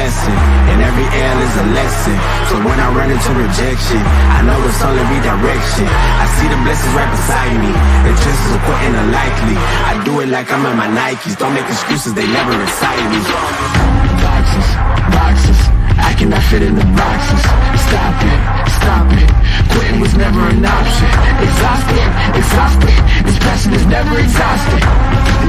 blessing, and every L is a lesson. So when I run into rejection, I know it's only redirection. I see the blessings right beside me. The chances of quitting are likely. I do it like I'm in my Nikes. Don't make excuses, they never excite me. Boxes, boxes, I cannot fit in the boxes. Stop it, stop it. Quitting was never an option. Exhausted, exhausted. This passion is never exhausted.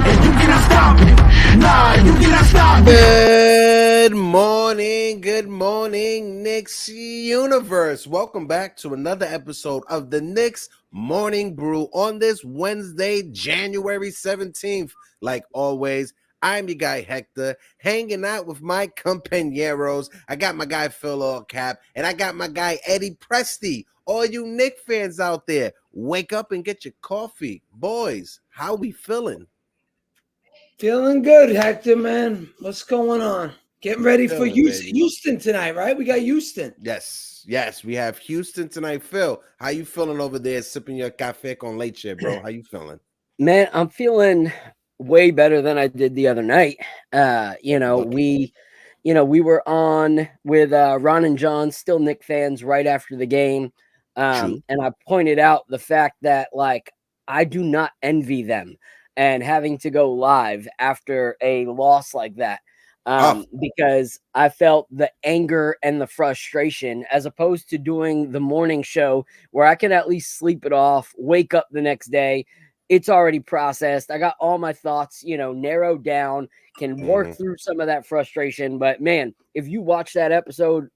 And you cannot stop it. Nah, you cannot stop it. Good morning, Knicks Universe. Welcome back to another episode of the Knicks Morning Brew on this Wednesday, January 17th. Like always, I'm your guy Hector, hanging out with my compañeros. I got my guy Phil All Cap, and I got my guy Eddie Presti. All you Knicks fans out there, wake up and get your coffee. Boys, how we feeling? Feeling good, Hector, man. What's going on? Getting ready for Houston tonight, right? We got Houston. Yes, we have Houston tonight. Phil, how you feeling over there sipping your café con leche, bro? How you feeling? Man, I'm feeling way better than I did the other night. We were on with Ron and John, still Knicks fans, right after the game. And I pointed out the fact that, like, I do not envy them and having to go live after a loss like that. Because I felt the anger and the frustration as opposed to doing the morning show where I can at least sleep it off, wake up the next day. It's already processed. I got all my thoughts, narrowed down, can work through some of that frustration. But man, if you watch that episode,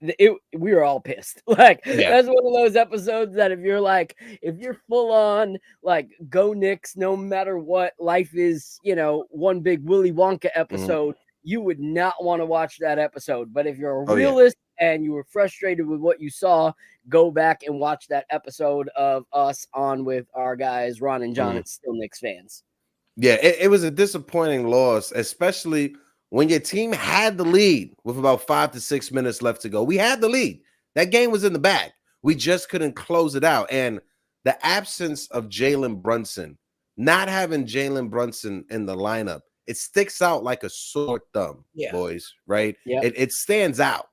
we were all pissed. That's one of those episodes that if you're full on, like, go Knicks, no matter what, life is, one big Willy Wonka episode. You would not want to watch that episode. But if you're a realist and you were frustrated with what you saw, go back and watch that episode of us on with our guys, Ron and John, and still Knicks fans. Yeah, it was a disappointing loss, especially when your team had the lead with about 5 to 6 minutes left to go. We had the lead. That game was in the bag. We just couldn't close it out. And the absence of Jalen Brunson, not having Jalen Brunson in the lineup, it sticks out like a sore thumb, boys, right? Yeah. It stands out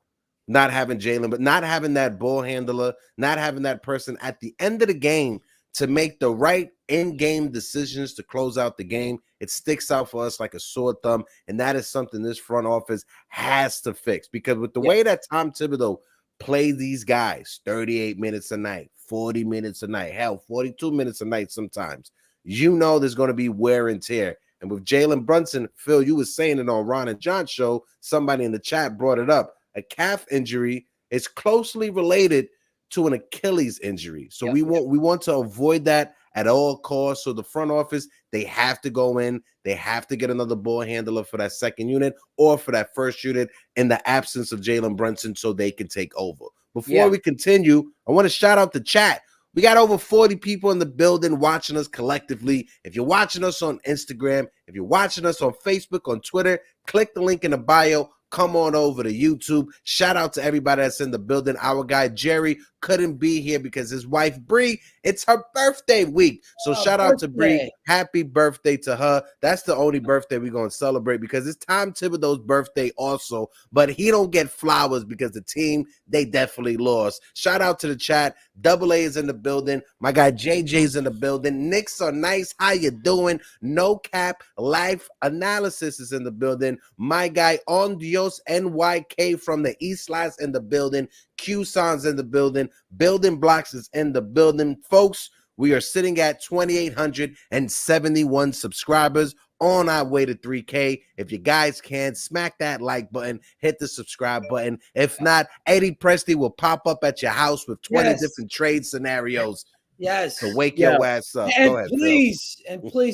not having Jalen, but not having that ball handler, not having that person at the end of the game to make the right in-game decisions to close out the game. It sticks out for us like a sore thumb, and that is something this front office has to fix, because with the way that Tom Thibodeau played these guys 38 minutes a night, 40 minutes a night, hell, 42 minutes a night sometimes, there's going to be wear and tear. And with Jalen Brunson, Phil, you were saying it on Ron and John's show, somebody in the chat brought it up. A calf injury is closely related to an Achilles injury. So we want to avoid that at all costs. So the front office, they have to go in. They have to get another ball handler for that second unit or for that first unit in the absence of Jalen Brunson so they can take over. Before we continue, I want to shout out the chat. We got over 40 people in the building watching us collectively. If you're watching us on Instagram, if you're watching us on Facebook, on Twitter, click the link in the bio. Come on over to YouTube. Shout out to everybody that's in the building. Our guy Jerry couldn't be here because his wife Bree, it's her birthday week. So shout out to Bree. Happy birthday to her. That's the only birthday we're going to celebrate because it's Tom Thibodeau's birthday also. But he don't get flowers because the team, they definitely lost. Shout out to the chat. Double A is in the building. My guy JJ's in the building. Knicks are nice. How you doing? No Cap Life Analysis is in the building. My guy On Dios NYK from the East Slides in the building. Q-Son's in the building. Building Blocks is in the building. Folks, we are sitting at 2,871 subscribers on our way to 3K. If you guys can, smack that like button, hit the subscribe button. If not, Eddie Presti will pop up at your house with 20 different trade senios. Yes. So wake your ass up. And go ahead, please,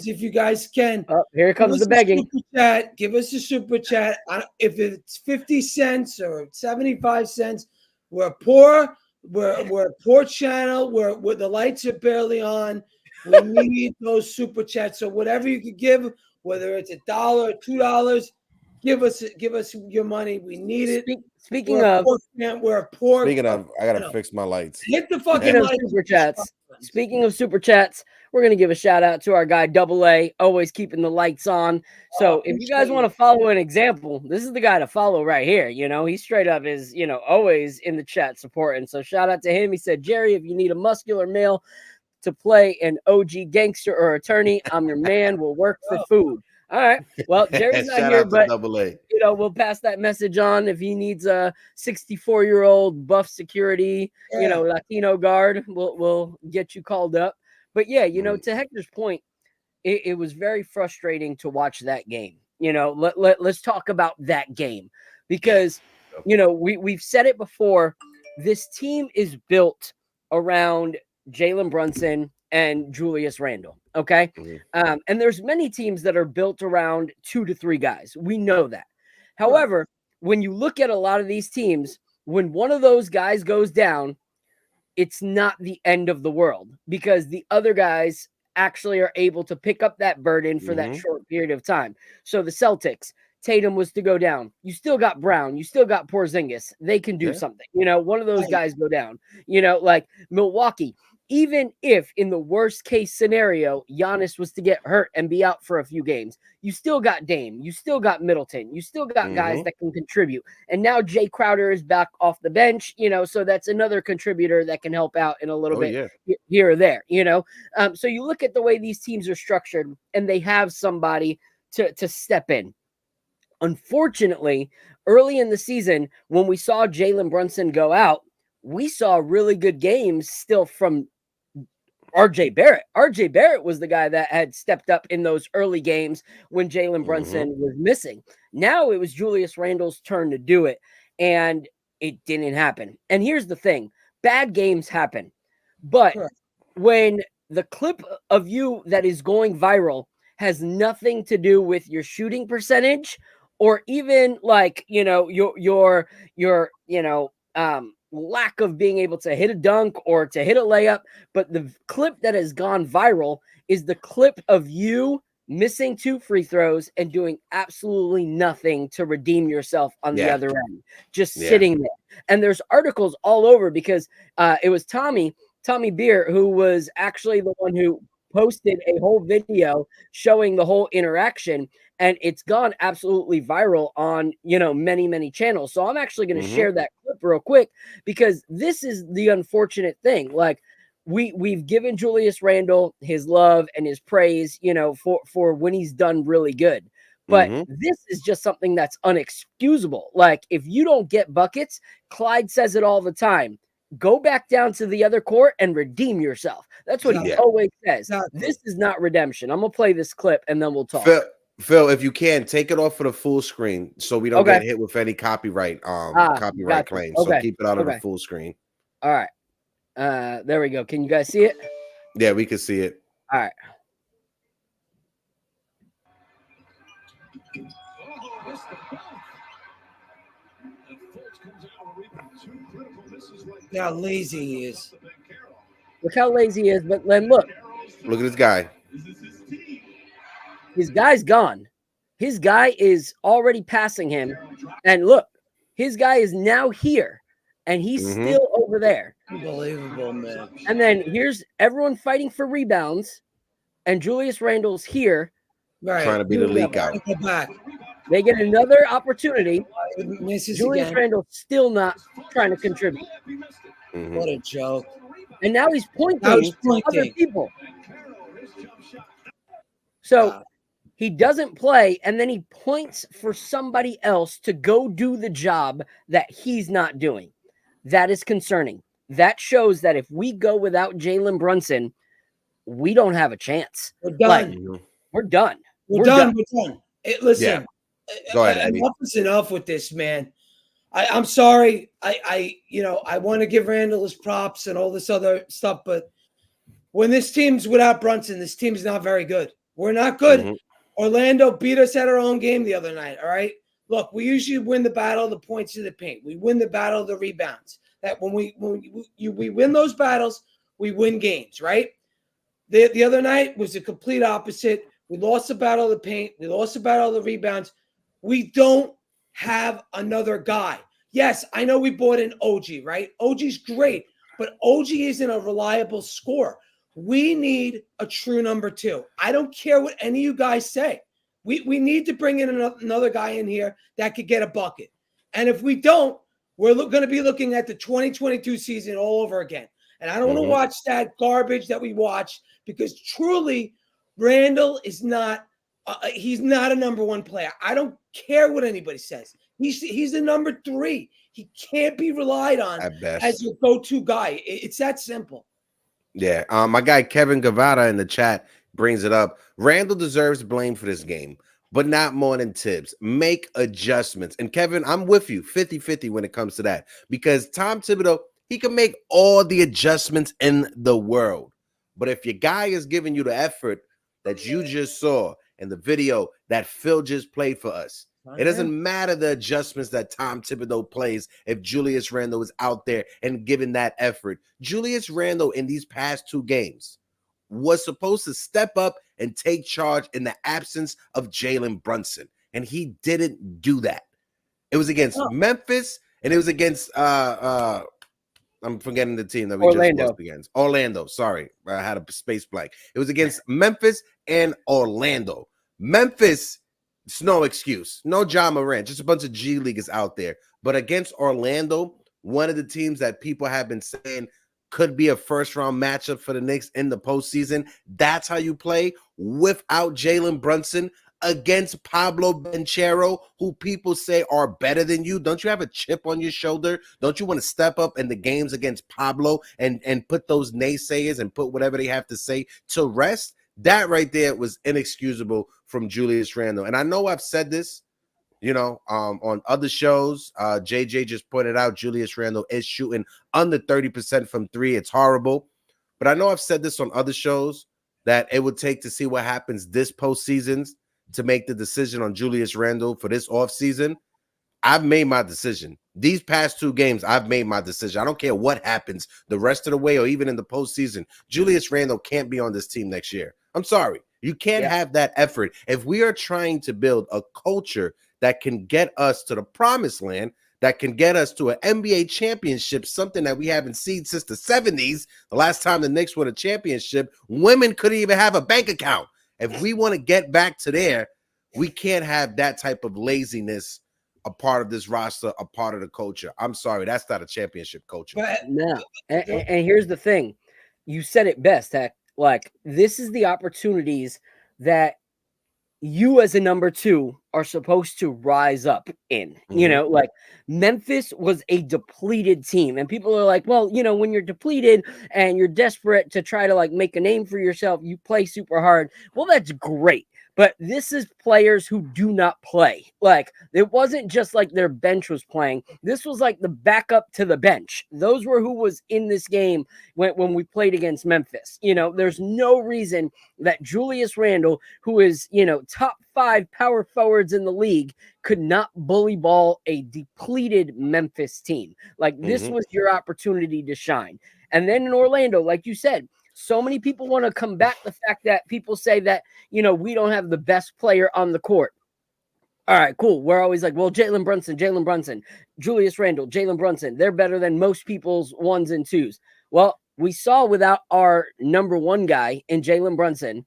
if you guys can. Here comes the begging. Super chat. Give us a super chat. If it's 50 cents or 75 cents, we're poor. We're a poor channel. Where the lights are barely on. We need those super chats. So whatever you could give, whether it's $1 or $2, give us your money. We need it. Speaking of, we're poor. Speaking of, I gotta fix my lights. Hit the fucking lights. Super chats. Speaking of super chats, we're going to give a shout out to our guy Double A, always keeping the lights on. So if you guys want to follow an example, this is the guy to follow right here. He straight up is, always in the chat supporting. So shout out to him. He said, Jerry, if you need a muscular male to play an OG gangster or attorney, I'm your man. We'll work for food. All right. Well, Jerry's not here, but Double A. We'll pass that message on. If he needs a 64-year-old buff security, Latino guard, we'll get you called up. But yeah, to Hector's point, it was very frustrating to watch that game. Let's talk about that game because we've said it before. This team is built around Jalen Brunson and Julius Randle. Okay. And there's many teams that are built around 2 to 3 guys. We know that. However, when you look at a lot of these teams, when one of those guys goes down, it's not the end of the world because the other guys actually are able to pick up that burden for that short period of time. So the Celtics, Tatum was to go down. You still got Brown. You still got Porzingis. They can do something. One of those guys go down. Like Milwaukee. Even if in the worst case scenario, Giannis was to get hurt and be out for a few games, you still got Dame, you still got Middleton, you still got guys that can contribute. And now Jay Crowder is back off the bench, so that's another contributor that can help out in a little bit here or there, So you look at the way these teams are structured and they have somebody to step in. Unfortunately, early in the season, when we saw Jalen Brunson go out, we saw really good games still from RJ Barrett. RJ Barrett was the guy that had stepped up in those early games when Jalen Brunson was missing. Now it was Julius Randle's turn to do it, and it didn't happen. And here's the thing. Bad games happen. But when the clip of you that is going viral has nothing to do with your shooting percentage or even like, your lack of being able to hit a dunk or to hit a layup, but the clip that has gone viral is the clip of you missing 2 free throws and doing absolutely nothing to redeem yourself on the other end, just sitting there. And there's articles all over because it was Tommy Beer who was actually the one who posted a whole video showing the whole interaction, and it's gone absolutely viral on, many, many channels. So I'm actually going to share that clip real quick because this is the unfortunate thing. Like we've given Julius Randle his love and his praise, for when he's done really good. But this is just something that's unexcusable. Like if you don't get buckets, Clyde says it all the time. Go back down to the other court and redeem yourself. That's what he always says. This is not redemption. I'm going to play this clip and then we'll talk. Phil, if you can, take it off for the full screen so we don't get hit with any copyright claims. So keep it out of the full screen. All right. There we go. Can you guys see it? Yeah, we can see it. All right. Look how lazy he is. Look how lazy he is, but then look. Look at this guy. His guy's gone. His guy is already passing him. And look, his guy is now here. And he's still over there. Unbelievable, man. And then here's everyone fighting for rebounds. And Julius Randle's here. Trying to be the leak out. Back. They get another opportunity. Julius Randle's still not trying to contribute. What a joke. And now he's pointing to other people. So he doesn't play, and then he points for somebody else to go do the job that he's not doing. That is concerning. That shows that if we go without Jalen Brunson, we don't have a chance. We're done. We're done. We're done. Listen, go ahead, Eddie. Enough is enough with this, man. I'm sorry. I want to give Randle his props and all this other stuff, but when this team's without Brunson, this team's not very good. We're not good. Orlando beat us at our own game the other night. All right. Look, we usually win the battle of the points to the paint. We win the battle of the rebounds. That when we win those battles, we win games, right? The other night was the complete opposite. We lost the battle of the paint. We lost the battle of the rebounds. We don't have another guy. Yes, I know we bought in OG, right? OG's great, but OG isn't a reliable scorer. We need a true number 2. I don't care what any of you guys say. We need to bring in another guy in here that could get a bucket. And if we don't, we're going to be looking at the 2022 season all over again. And I don't want to watch that garbage that we watched, because truly, Randle is not he's not a number 1 player. I don't care what anybody says. He's a number 3. He can't be relied on as your go-to guy. It's that simple. Yeah. My guy Kevin Gavada in the chat brings it up. Randle deserves blame for this game, but not more than Tibbs. Make adjustments. And Kevin, I'm with you 50-50 when it comes to that, because Tom Thibodeau, he can make all the adjustments in the world. But if your guy is giving you the effort that you just saw in the video that Phil just played for us, it doesn't matter the adjustments that Tom Thibodeau plays if Julius Randle is out there and giving that effort. Julius Randle in these past 2 games was supposed to step up and take charge in the absence of Jalen Brunson, and he didn't do that. It was against Memphis, and it was against I'm forgetting the team that we just lost against. Orlando. Sorry, I had a space blank. It was against Memphis and Orlando. Memphis, it's no excuse. No Ja Morant, just a bunch of G Leaguers out there. But against Orlando, one of the teams that people have been saying could be a first-round matchup for the Knicks in the postseason, that's how you play without Jalen Brunson against Pablo Banchero, who people say are better than you. Don't you have a chip on your shoulder? Don't you want to step up in the games against Pablo and put those naysayers and put whatever they have to say to rest? That right there was inexcusable from Julius Randle. And I know I've said this, on other shows. JJ just pointed out Julius Randle is shooting under 30% from 3. It's horrible. But I know I've said this on other shows that it would take to see what happens this postseason to make the decision on Julius Randle for this offseason. I've made my decision. These past 2 games, I've made my decision. I don't care what happens the rest of the way or even in the postseason. Julius Randle can't be on this team next year. I'm sorry. You can't have that effort. If we are trying to build a culture that can get us to the promised land, that can get us to an NBA championship, something that we haven't seen since the 70s, the last time the Knicks won a championship, women couldn't even have a bank account. If we want to get back to there, we can't have that type of laziness a part of this roster, a part of the culture. I'm sorry, that's not a championship culture. No. And here's the thing. You said it best, Heck. Like, this is the opportunities that you as a number 2 are supposed to rise up in. Like Memphis was a depleted team, and people are like, well, when you're depleted and you're desperate to try to like make a name for yourself, you play super hard. Well, that's great. But this is players who do not play. Like, it wasn't just like their bench was playing. This was like the backup to the bench. Those were who was in this game when we played against Memphis. There's no reason that Julius Randle, who is, top 5 power forwards in the league, could not bully ball a depleted Memphis team. Like, this was your opportunity to shine. And then in Orlando, like you said, so many people want to combat the fact that people say that, we don't have the best player on the court. All right, cool. We're always like, well, Jalen Brunson, Julius Randle, Jalen Brunson. They're better than most people's 1s and 2s. Well, we saw without our number 1 guy in Jalen Brunson,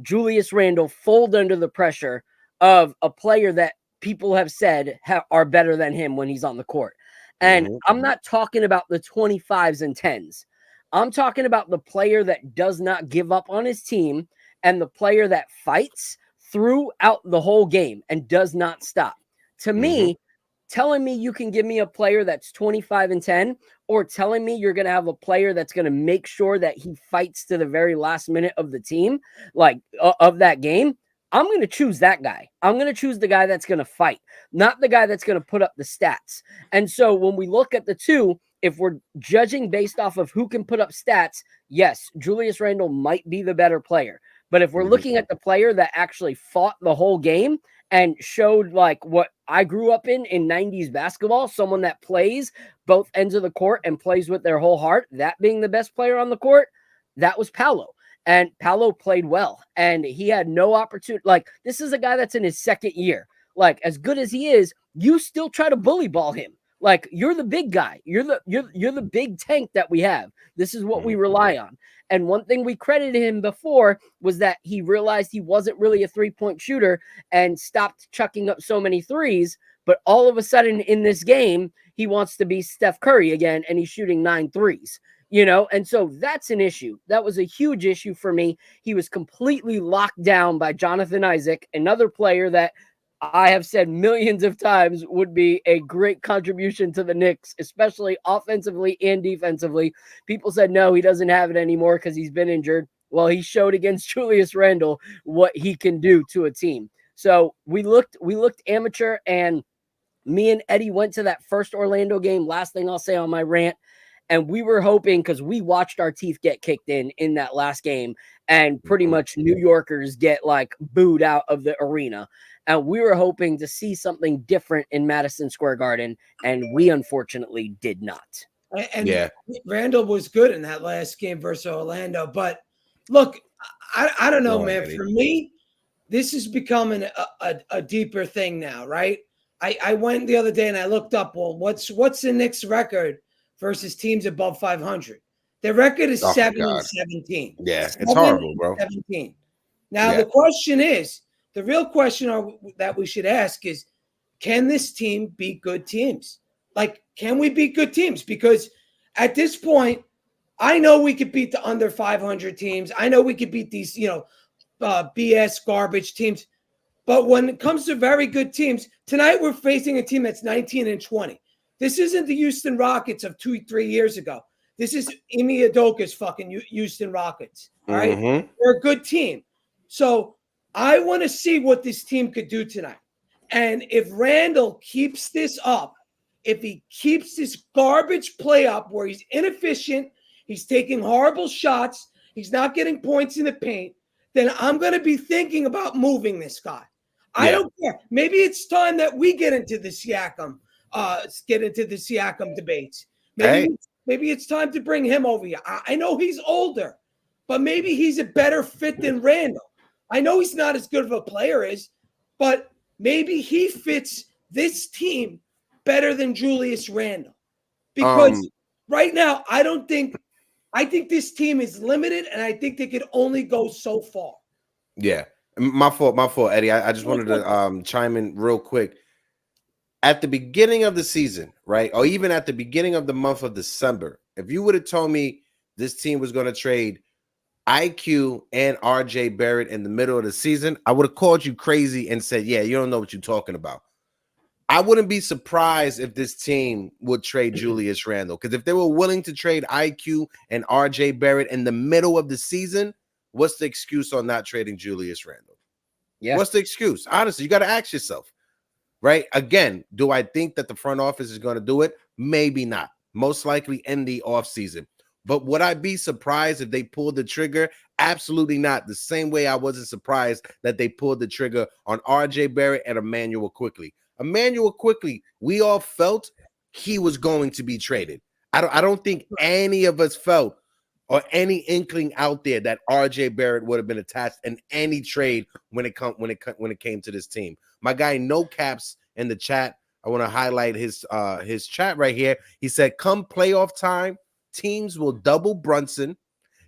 Julius Randle fold under the pressure of a player that people have said are better than him when he's on the court. And I'm not talking about the 25s and 10s. I'm talking about the player that does not give up on his team and the player that fights throughout the whole game and does not stop. To me, telling me you can give me a player that's 25 and 10, or telling me you're going to have a player that's going to make sure that he fights to the very last minute of the team, like of that game, I'm going to choose that guy. I'm going to choose the guy that's going to fight, not the guy that's going to put up the stats. And so when we look at the 2, if we're judging based off of who can put up stats, yes, Julius Randle might be the better player. But if we're looking at the player that actually fought the whole game and showed like what I grew up in 90s basketball, someone that plays both ends of the court and plays with their whole heart, that being the best player on the court, that was Paolo. And Paolo played well, and he had no opportunity. Like, this is a guy that's in his 2nd year. Like, as good as he is, you still try to bully ball him. Like, you're the big guy. You're the big tank that we have. This is what we rely on. And one thing we credited him before was that he realized he wasn't really a 3-point shooter and stopped chucking up so many threes. But all of a sudden in this game, he wants to be Steph Curry again, and he's shooting 9 threes. And so that's an issue. That was a huge issue for me. He was completely locked down by Jonathan Isaac, another player that I have said millions of times would be a great contribution to the Knicks, especially offensively and defensively. People said, no, he doesn't have it anymore because he's been injured. Well, he showed against Julius Randle what he can do to a team. So we looked amateur, and me and Eddie went to that first Orlando game. Last thing I'll say on my rant. And we were hoping, because we watched our teeth get kicked in that last game, and pretty much New Yorkers get like booed out of the arena. And we were hoping to see something different in Madison Square Garden, and we unfortunately did not. And Randall was good in that last game versus Orlando. But look, I don't know, man. For me, this is becoming a deeper thing now, right? I went the other day and I looked up, well, what's the Knicks record versus teams above 500? Their record is 7-17. Yeah, it's horrible, bro. 17. Now, the real question that we should ask is, can this team beat good teams? Like, can we beat good teams? Because at this point, I know we could beat the under 500 teams. I know we could beat these, BS garbage teams. But when it comes to very good teams, tonight we're facing a team that's 19-20. This isn't the Houston Rockets of 2-3 years ago. This is Ime Udoka's fucking Houston Rockets. All right? Mm-hmm. They're a good team. So I want to see what this team could do tonight. And if Randle keeps this up, if he keeps this garbage play up where he's inefficient, he's taking horrible shots, he's not getting points in the paint, then I'm going to be thinking about moving this guy. I don't care. Maybe it's time that we get into the Siakam debates. Maybe it's time to bring him over here. I know he's older, but maybe he's a better fit than Randle. I know he's not as good of a player as, but maybe he fits this team better than Julius Randle. Because right now, I think this team is limited, and I think they could only go so far. Yeah. My fault, Eddie. I just wanted to chime in real quick. At the beginning of the season, right, or even at the beginning of the month of December, if you would have told me this team was going to trade IQ and RJ Barrett in the middle of the season, I would have called you crazy and said, yeah, you don't know what you're talking about. I wouldn't be surprised if this team would trade Julius Randle, because if they were willing to trade IQ and RJ Barrett in the middle of the season, what's the excuse on not trading Julius Randle? Yeah. What's the excuse? Honestly, you got to ask yourself, right? Again, do I think that the front office is going to do it? Maybe not. Most likely in the offseason. But would I be surprised if they pulled the trigger? Absolutely not. The same way I wasn't surprised that they pulled the trigger on RJ Barrett and Emmanuel Quickley. Emmanuel Quickley, we all felt he was going to be traded. I don't think any of us felt or any inkling out there that RJ Barrett would have been attached in any trade when it came to this team. My guy No Caps in the chat, I want to highlight his chat right here. He said, come playoff time, teams will double Brunson.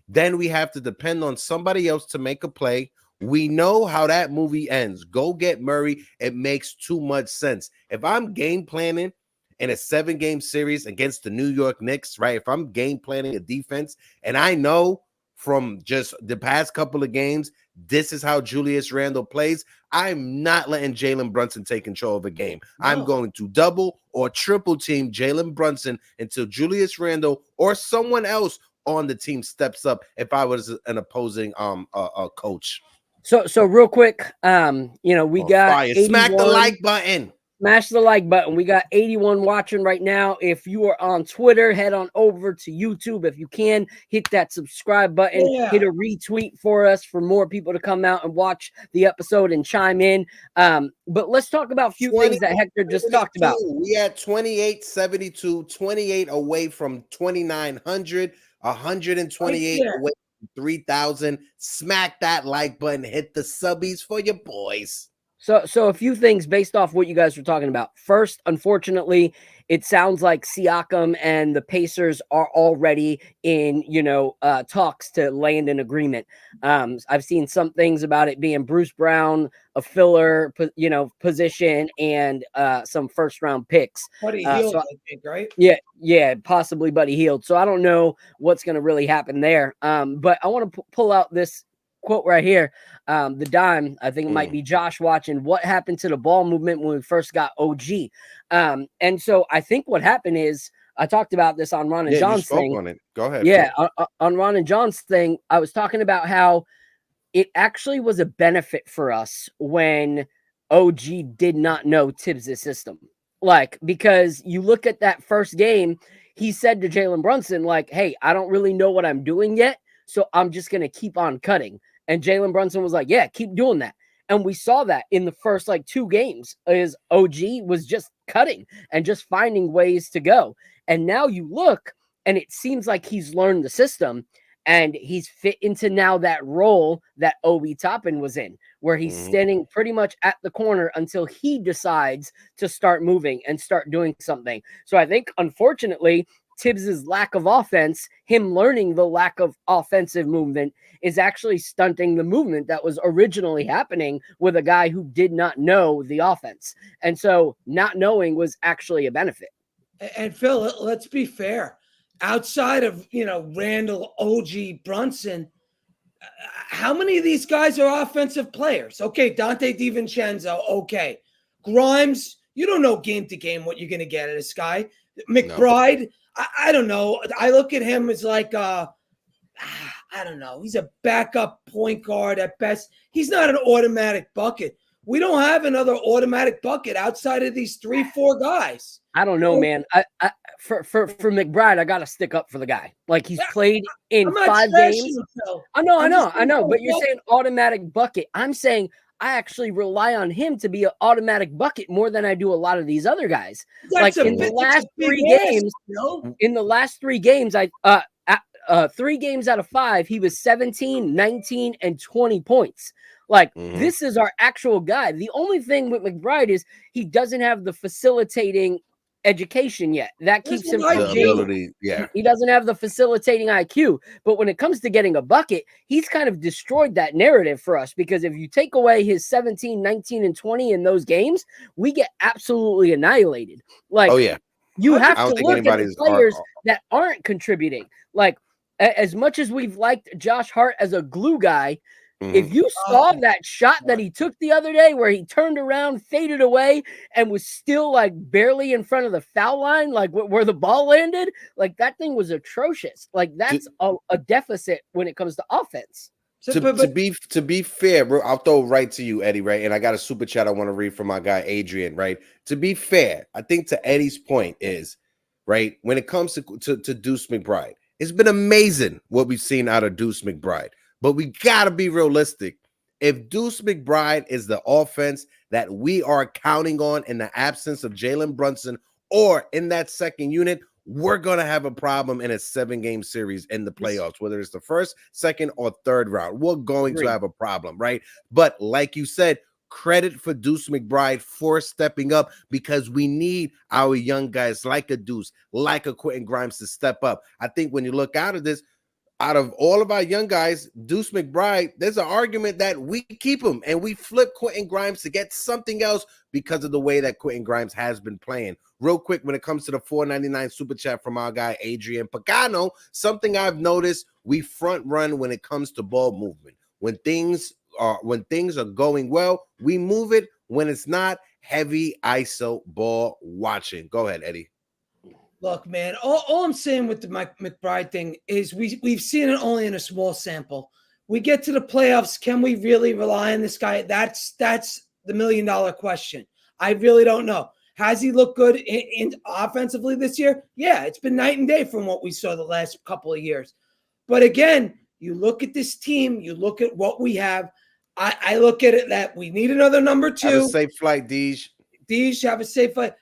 Then we have to depend on somebody else to make a play. We know how that movie ends. Go get Murray. It makes too much sense. If I'm game planning in a 7-game series against the New York Knicks, right? If I'm game planning a defense and I know from just the past couple of games, this is how Julius Randle plays, I'm not letting Jalen Brunson take control of a game. No. I'm going to double or triple team Jalen Brunson until Julius Randle or someone else on the team steps up if I was an opposing coach. So real quick, we got 81. Smack the like button. Smash the like button. We got 81 watching right now. If you are on Twitter, head on over to YouTube. If you can, hit that subscribe button. Yeah. Hit a retweet for us for more people to come out and watch the episode and chime in. But let's talk about a few things that Hector just talked about. We had 2872, 28 away from 2,900, 128 away from 3,000. Smack that like button. Hit the subbies for your boys. So a few things based off what you guys were talking about. First, unfortunately, it sounds like Siakam and the Pacers are already in, talks to land an agreement. I've seen some things about it being Bruce Brown, a filler, position, and some first round picks. Buddy Hield, I think, right? Yeah, possibly Buddy Hield. So I don't know what's going to really happen there. But I want to pull out this quote right here. The dime, I think it might be Josh watching what happened to the ball movement when we first got OG. And so I think what happened is I talked about this on Ron and John's thing. On it. Go ahead. Yeah, on Ron and John's thing, I was talking about how it actually was a benefit for us when OG did not know Tibbs' system. Like, because you look at that first game, he said to Jalen Brunson, like, hey, I don't really know what I'm doing yet, so I'm just going to keep on cutting. And Jalen Brunson was like, yeah, keep doing that. And we saw that in the first, 2 games, is OG was just cutting and just finding ways to go. And now you look, and it seems like he's learned the system, and he's fit into now that role that Obi Toppin was in, where he's standing pretty much at the corner until he decides to start moving and start doing something. So I think, unfortunately, Tibbs's lack of offense, him learning the lack of offensive movement, is actually stunting the movement that was originally happening with a guy who did not know the offense. And so not knowing was actually a benefit. And Phil, let's be fair. Outside of, Randle, OG, Brunson, how many of these guys are offensive players? Okay, Dante DiVincenzo, okay. Grimes, you don't know game to game what you're going to get at this guy. McBride, no. I don't know. I look at him as like, I don't know. He's a backup point guard at best. He's not an automatic bucket. We don't have another automatic bucket outside of these 3-4 guys. I don't know, man. For McBride, I got to stick up for the guy. Like, he's played in 5 games. I know. But you're saying automatic bucket. I'm saying I actually rely on him to be an automatic bucket more than I do a lot of these other guys. In the last 3 games, 3 games out of 5, he was 17, 19, and 20 points. This is our actual guy. The only thing with McBride is he doesn't have the facilitating education yet. That keeps him from ability. Yeah, he doesn't have the facilitating IQ. But when it comes to getting a bucket, he's kind of destroyed that narrative for us, because if you take away his 17, 19, and 20 in those games, we get absolutely annihilated. You have to look at the players that aren't contributing. As much as we've liked Josh Hart as a glue guy, if you saw that shot that he took the other day where he turned around, faded away, and was still barely in front of the foul line, where the ball landed, that thing was atrocious. That's a deficit when it comes to offense. To be fair, bro, I'll throw right to you, Eddie, right? And I got a super chat I want to read from my guy Adrian, right? To be fair, I think to Eddie's point is, right, when it comes to Deuce McBride, it's been amazing what we've seen out of Deuce McBride. But we got to be realistic. If Deuce McBride is the offense that we are counting on in the absence of Jalen Brunson or in that second unit, we're going to have a problem in a 7-game series in the playoffs, whether it's the first, second, or third round. We're going to have a problem, right? But like you said, credit for Deuce McBride for stepping up, because we need our young guys like a Deuce, like a Quentin Grimes to step up. I think when you look out of this, out of all of our young guys, Deuce McBride, there's an argument that we keep him and we flip Quentin Grimes to get something else because of the way that Quentin Grimes has been playing. Real quick, when it comes to the $4.99 super chat from our guy Adrian Pagano, something I've noticed, we front run when it comes to ball movement. When things are going well, we move it. When it's not, heavy ISO ball watching. Go ahead, Eddie. Look, man, all I'm saying with the McBride thing is we've seen it only in a small sample. We get to the playoffs. Can we really rely on this guy? That's the $1 million question. I really don't know. Has he looked good in offensively this year? Yeah, it's been night and day from what we saw the last couple of years. But again, you look at this team, you look at what we have. I look at it that we need another number 2. Have a safe flight, Deej. Deej, have a safe flight.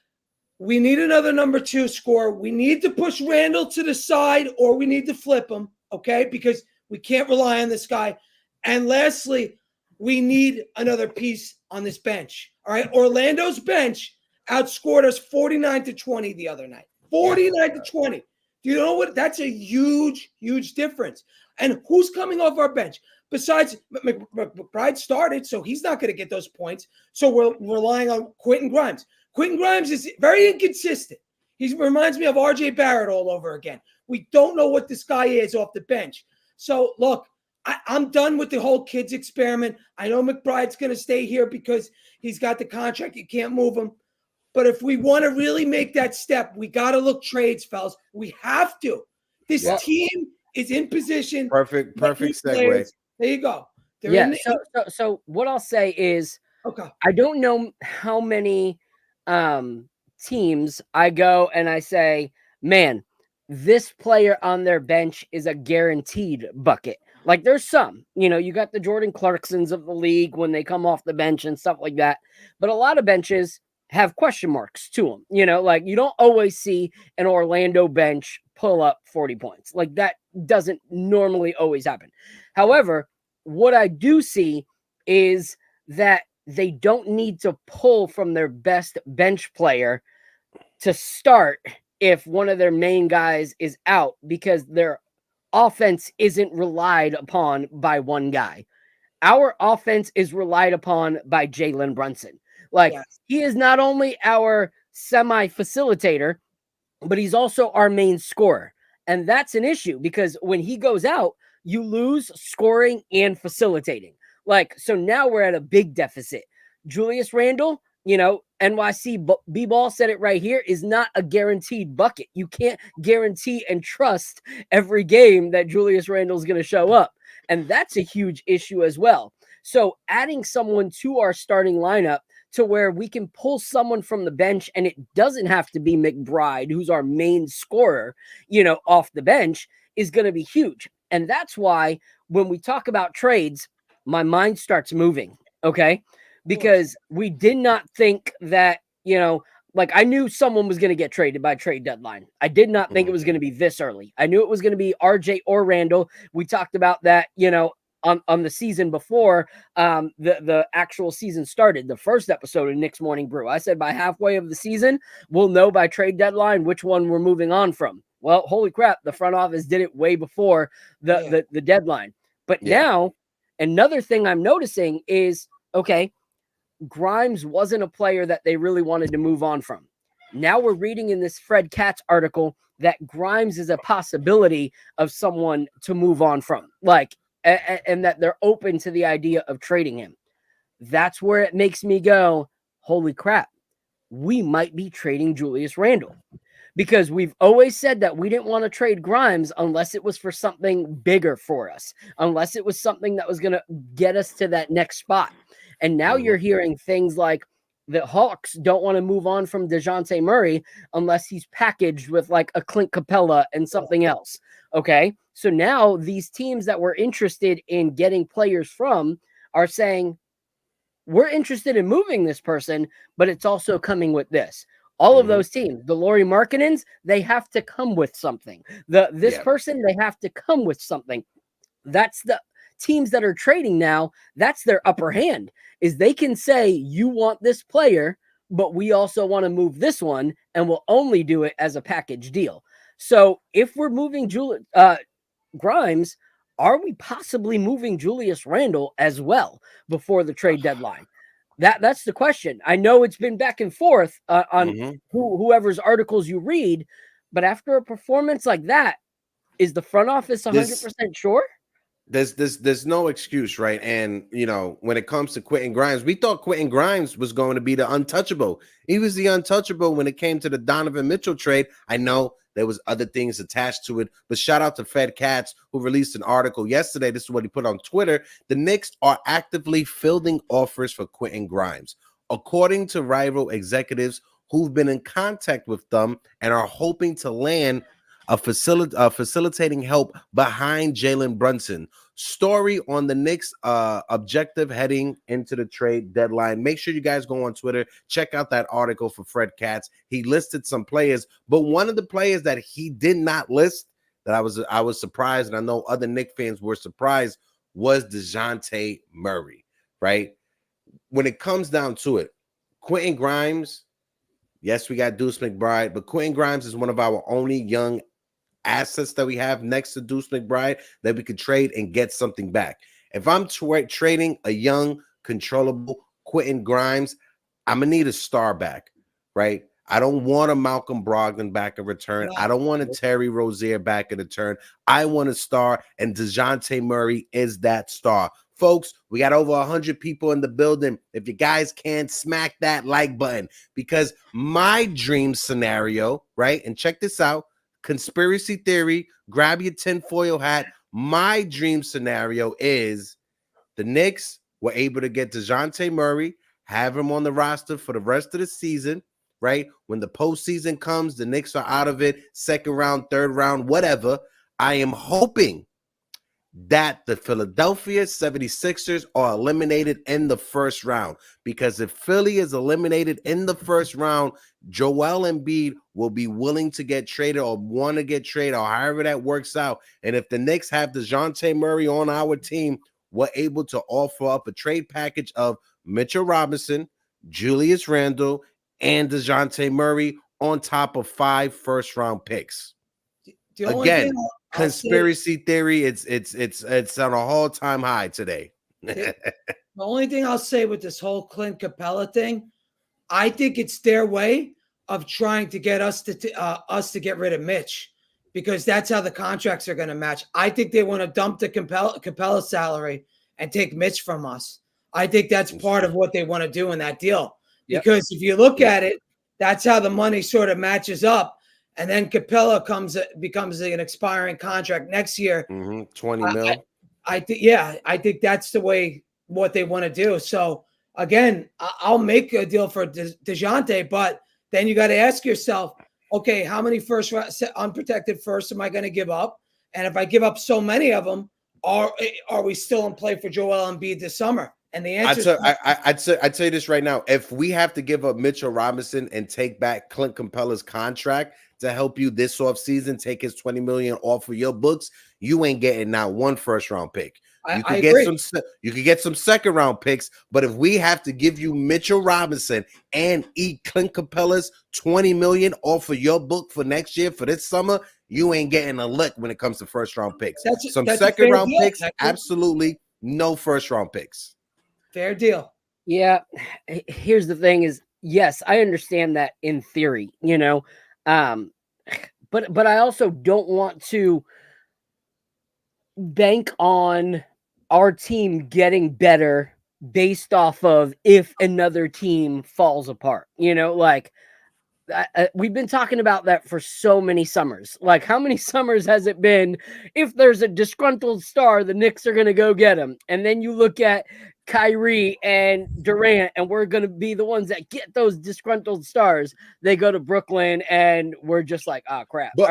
We need another number 2 scorer. We need to push Randle to the side, or we need to flip him, okay? Because we can't rely on this guy. And lastly, we need another piece on this bench. All right. Orlando's bench outscored us 49-20 the other night. 49-20. Do you know what? That's a huge, huge difference. And who's coming off our bench? Besides, McBride started, so he's not going to get those points. So we're relying on Quentin Grimes. Quentin Grimes is very inconsistent. He reminds me of RJ Barrett all over again. We don't know what this guy is off the bench. So, look, I'm done with the whole kids experiment. I know McBride's going to stay here because he's got the contract. You can't move him. But if we want to really make that step, we got to look trades, fellas. We have to. This team is in position. Perfect segue. There you go. So what I'll say is, okay, I don't know how many teams I go and I say, man, this player on their bench is a guaranteed bucket. Like there's some, you got the Jordan Clarksons of the league when they come off the bench and stuff like that. But a lot of benches have question marks to them. Like you don't always see an Orlando bench pull up 40 points. Like that doesn't normally always happen. However, what I do see is that they don't need to pull from their best bench player to start if one of their main guys is out, because their offense isn't relied upon by one guy. Our offense is relied upon by Jalen Brunson. Like he is not only our semi-facilitator, but he's also our main scorer. And that's an issue because when he goes out, you lose scoring and facilitating. Like, so now we're at a big deficit. Julius Randle, NYC B-Ball said it right here, is not a guaranteed bucket. You can't guarantee and trust every game that Julius Randle is going to show up. And that's a huge issue as well. So adding someone to our starting lineup to where we can pull someone from the bench and it doesn't have to be McBride, who's our main scorer, off the bench, is going to be huge. And that's why when we talk about trades, my mind starts moving, okay? Because we did not think that, like I knew someone was going to get traded by trade deadline. I did not think it was going to be this early. I knew it was going to be RJ or Randle. We talked about that, on the season before the actual season started, the first episode of Knicks Morning Brew. I said by halfway of the season, we'll know by trade deadline which one we're moving on from. Well, holy crap, the front office did it way before the deadline. But now, another thing I'm noticing is, okay, Grimes wasn't a player that they really wanted to move on from. Now we're reading in this Fred Katz article that Grimes is a possibility of someone to move on from, like, and that they're open to the idea of trading him. That's where it makes me go, holy crap, we might be trading Julius Randle. Because we've always said that we didn't want to trade Grimes unless it was for something bigger for us, unless it was something that was going to get us to that next spot. And now you're hearing things like the Hawks don't want to move on from DeJounte Murray unless he's packaged with like a Clint Capella and something else. Okay. So now these teams that were interested in getting players from are saying, we're interested in moving this person, but it's also coming with this. All of those teams, the Lauri Markkanens, they have to come with something. This person, they have to come with something. That's the teams that are trading now. That's their upper hand, is they can say, you want this player, but we also want to move this one, and we'll only do it as a package deal. So if we're moving Grimes, are we possibly moving Julius Randle as well before the trade deadline? That's the question. I know it's been back and forth on whoever's articles you read, but after a performance like that, is the front office 100% sure? There's no excuse, right? And when it comes to Quentin Grimes, we thought Quentin Grimes was going to be the untouchable. He was the untouchable when it came to the Donovan Mitchell trade. I know there was other things attached to it, but shout out to Fred Katz, who released an article yesterday. This is what he put on Twitter. The Knicks are actively fielding offers for Quentin Grimes, according to rival executives who've been in contact with them and are hoping to land a facilitating help behind Jalen Brunson. Story on the Knicks objective heading into the trade deadline. Make sure you guys go on Twitter, check out that article for Fred Katz. He listed some players, but one of the players that he did not list, that I was surprised, and I know other Knicks fans were surprised, was DeJounte Murray, right? when it comes down to it, Quentin Grimes, yes, we got Deuce McBride, but Quentin Grimes is one of our only young assets that we have next to Deuce McBride that we could trade and get something back. If I'm trading a young, controllable Quentin Grimes, I'm going to need a star back, right? I don't want a Malcolm Brogdon back in return. I don't want a Terry Rozier back in return. I want a star, and DeJounte Murray is that star. Folks, we got over 100 people in the building. If you guys can, smack that like button, because my dream scenario, right? And check this out, conspiracy theory, grab your tinfoil hat. My dream scenario is the Knicks were able to get DeJounte Murray, have him on the roster for the rest of the season, right? When the postseason comes, the Knicks are out of it, second round, third round, whatever. I am hoping that the Philadelphia 76ers are eliminated in the first round, because if Philly is eliminated in the first round, Joel Embiid will be willing to get traded or want to get traded, or however that works out. And if the Knicks have DeJounte Murray on our team, we're able to offer up a trade package of Mitchell Robinson, Julius Randle, and DeJounte Murray on top of 5 first-round picks. Again, conspiracy theory, it's on a all-time high today. The only thing I'll say with this whole Clint Capella thing, I think it's their way of trying to get us to get rid of Mitch, because that's how the contracts are going to match. I think they want to dump the Capella salary and take Mitch from us. I think that's part of what they want to do in that deal. Because if you look at it, that's how the money sort of matches up. And then Capella becomes an expiring contract next year. 20 mil. I think that's the way what they want to do. So again, I'll make a deal for DeJounte, but then you got to ask yourself, okay, how many unprotected firsts am I going to give up? And if I give up so many of them, are we still in play for Joel Embiid this summer? And the answer I'd say this right now. If we have to give up Mitchell Robinson and take back Clint Capella's contract to help you this offseason, take his $20 million off of your books, you ain't getting not one first round pick. You could get some second round picks, but if we have to give you Mitchell Robinson and eat Clint Capella's $20 million off of your book for next year, for this summer, you ain't getting a lick when it comes to first round picks. That's second round picks, absolutely no first round picks. Fair deal. Yeah. Here's the thing is, yes, I understand that in theory, but I also don't want to bank on our team getting better based off of if another team falls apart. We've been talking about that for so many summers. Like, how many summers has it been? If there's a disgruntled star, the Knicks are going to go get him. And then you look at Kyrie and Durant, and we're going to be the ones that get those disgruntled stars. They go to Brooklyn, and we're just like, oh crap. But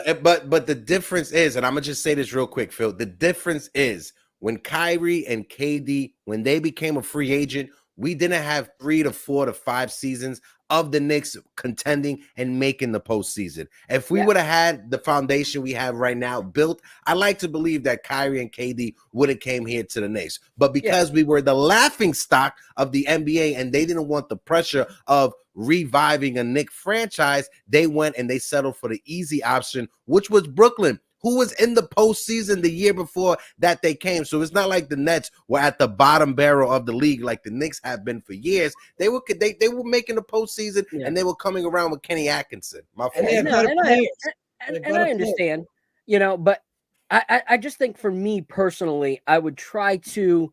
the difference is, and I'm gonna just say this real quick, Phil. The difference is when Kyrie and KD, when they became a free agent, we didn't have 3 to 4 to 5 seasons of the Knicks contending and making the postseason. If we would have had the foundation we have right now built, I like to believe that Kyrie and KD would have came here to the Knicks. But because we were the laughing stock of the NBA and they didn't want the pressure of reviving a Knicks franchise, they went and they settled for the easy option, which was Brooklyn, who was in the postseason the year before that they came. So it's not like the Nets were at the bottom barrel of the league like the Knicks have been for years. They were making the postseason, and they were coming around with Kenny Atkinson. My fault. And I understand, but I just think for me personally, I would try to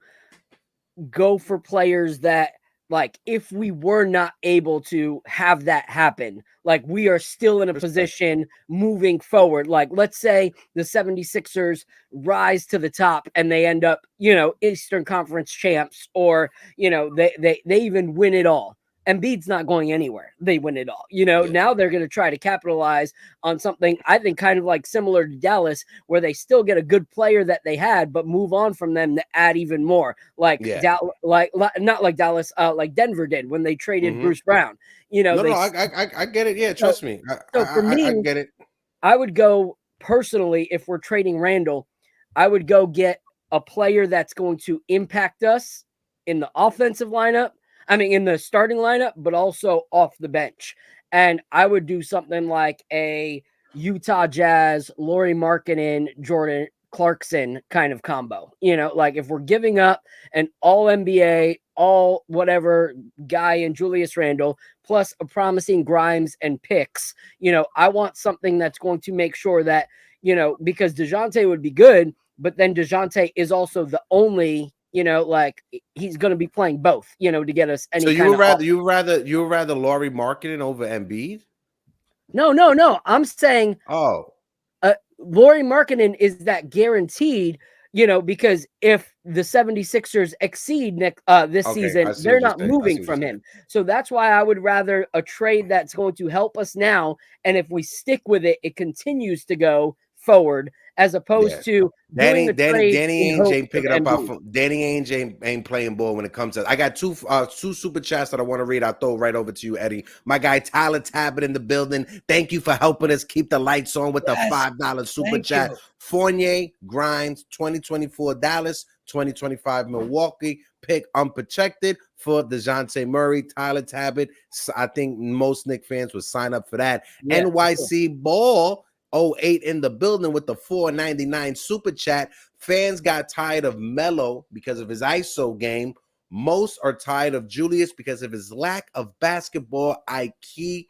go for players that, like, if we were not able to have that happen, like, we are still in a position moving forward. Like, let's say the 76ers rise to the top and they end up, Eastern Conference champs, or, they even win it all. Embiid's not going anywhere. They win it all. Now they're going to try to capitalize on something, I think, kind of like similar to Dallas, where they still get a good player that they had, but move on from them to add even more. Like, not like Dallas, like Denver did when they traded Bruce Brown. I get it. Yeah, trust me. For me, I get it. I would go personally, if we're trading Randle, I would go get a player that's going to impact us in the offensive lineup. I mean, in the starting lineup, but also off the bench. And I would do something like a Utah Jazz, Lauri Markkanen, Jordan Clarkson kind of combo. You know, like if we're giving up an all NBA, all whatever guy in Julius Randle, plus a promising Grimes and picks, you know, I want something that's going to make sure that, you know, because DeJounte would be good, but then DeJounte is also the only, you know, like he's going to be playing both, you know, to get us any. So you would rather Lauri Markkanen over Embiid? No. I'm saying, Lauri Markkanen is that guaranteed, you know, because if the 76ers exceed this season, they're not moving from him. So that's why I would rather a trade that's going to help us now. And if we stick with it, it continues to go forward, as opposed to Danny Ainge ain't picking up our phone. Danny Ainge ain't playing ball when it comes to. I got two super chats that I want to read. I'll throw right over to you, Eddie. My guy Tyler Tabbitt in the building. Thank you for helping us keep the lights on with the $5 super chat. Fournier, Grimes, 2024 Dallas, 2025 Milwaukee. Pick unprotected for DeJounte Murray. Tyler Tabbitt. I think most Knicks fans would sign up for that. Yeah, NYC Ball 08 in the building with the $4.99 super chat. Fans got tired of Melo because of his ISO game. Most are tired of Julius because of his lack of basketball IQ,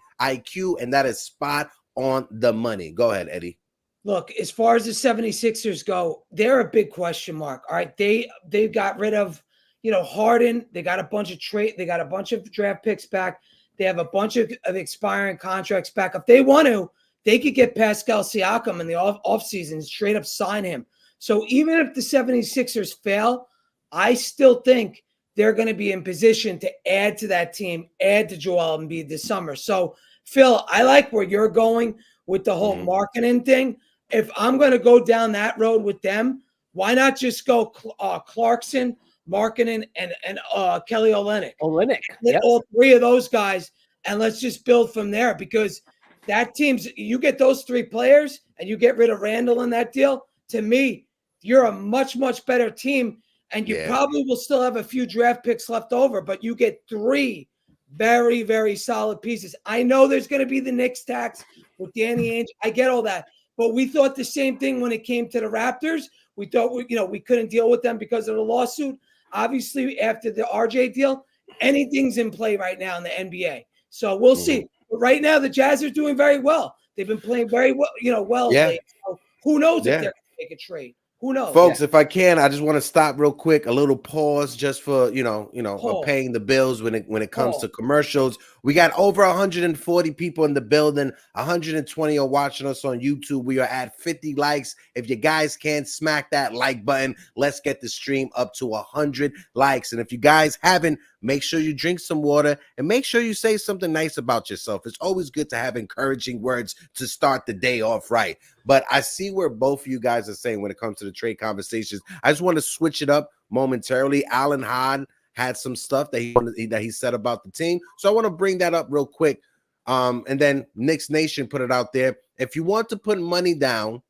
and that is spot on the money. Go ahead, Eddie. Look, as far as the 76ers go, they're a big question mark. All right, they got rid of, you know, Harden. They got a bunch of They got a bunch of draft picks back. They have a bunch of expiring contracts back. If they want to, they could get Pascal Siakam in the offseason and straight up sign him. So even if the 76ers fail, I still think they're going to be in position to add to that team, add to Joel Embiid this summer. So, Phil, I like where you're going with the whole marketing thing. If I'm going to go down that road with them, why not just go Clarkson, Markkanen, and Kelly Olynyk? Get all three of those guys, and let's just build from there, because that team's, you get those three players and you get rid of Randle in that deal, to me, you're a much, much better team. And you probably will still have a few draft picks left over, but you get three very, very solid pieces. I know there's going to be the Knicks tax with Danny Ainge. I get all that. But we thought the same thing when it came to the Raptors. We thought, we couldn't deal with them because of the lawsuit. Obviously, after the RJ deal, anything's in play right now in the NBA. So we'll see. But right now, the Jazz are doing very well. They've been playing very well, late. So who knows if they're going to make a trade? Who knows? Folks, if I can, I just want to stop real quick, a little pause just for, paying the bills when it comes to commercials. We got over 140 people in the building. 120 are watching us on YouTube. We are at 50 likes. If you guys can't smack that like button, let's get the stream up to 100 likes. And if you guys haven't, make sure you drink some water and make sure you say something nice about yourself. It's always good to have encouraging words to start the day off right. But I see where both of you guys are saying when it comes to the trade conversations. I just want to switch it up momentarily. Alan Hahn had some stuff that he said about the team. So I want to bring that up real quick. And then Knicks Nation put it out there. If you want to put money down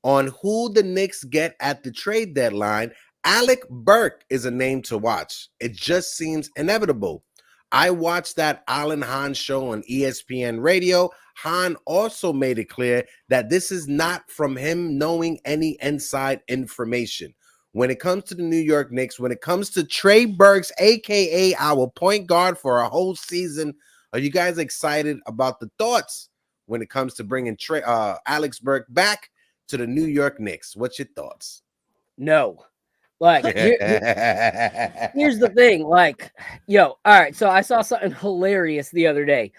on who the Knicks get at the trade deadline, Alec Burks is a name to watch. It just seems inevitable. I watched that Alan Hahn show on ESPN Radio. Hahn also made it clear that this is not from him knowing any inside information. When it comes to the New York Knicks, when it comes to Trey Burks, a.k.a. our point guard for a whole season, are you guys excited about the thoughts when it comes to bringing Alex Burks back to the New York Knicks? What's your thoughts? No. Like, here's the thing. Like, all right. So I saw something hilarious the other day.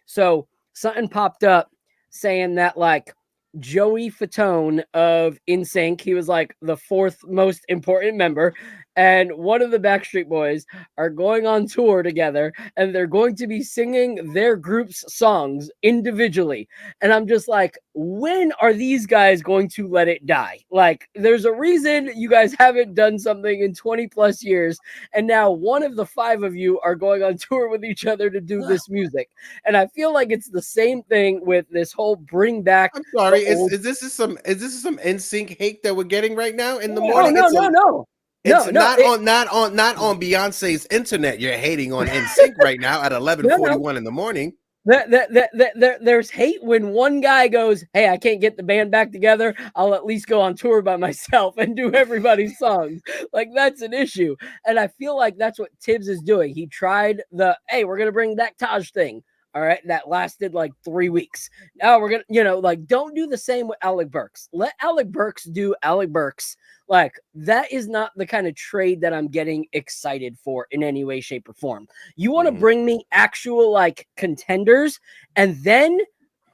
So something popped up saying that, like, Joey Fatone of NSYNC, he was like the fourth most important member, and one of the Backstreet Boys are going on tour together, and they're going to be singing their group's songs individually. And I'm just like, when are these guys going to let it die? Like, there's a reason you guys haven't done something in 20 plus years, and now one of the five of you are going on tour with each other to do this music. And I feel like it's the same thing with this whole bring back. I'm sorry, is this some NSYNC hate that we're getting right now in the morning? No. It's No, not on Beyonce's internet. You're hating on NSYNC right now at 11:41 in the morning. There's hate when one guy goes, "Hey, I can't get the band back together. I'll at least go on tour by myself and do everybody's songs." Like, that's an issue. And I feel like that's what Tibbs is doing. He tried the, "Hey, we're going to bring back Taj" thing. All right. That lasted like 3 weeks. Now we're going to, like, don't do the same with Alec Burks. Let Alec Burks do Alec Burks. Like, that is not the kind of trade that I'm getting excited for in any way, shape, or form. You want to bring me actual, like, contenders, and then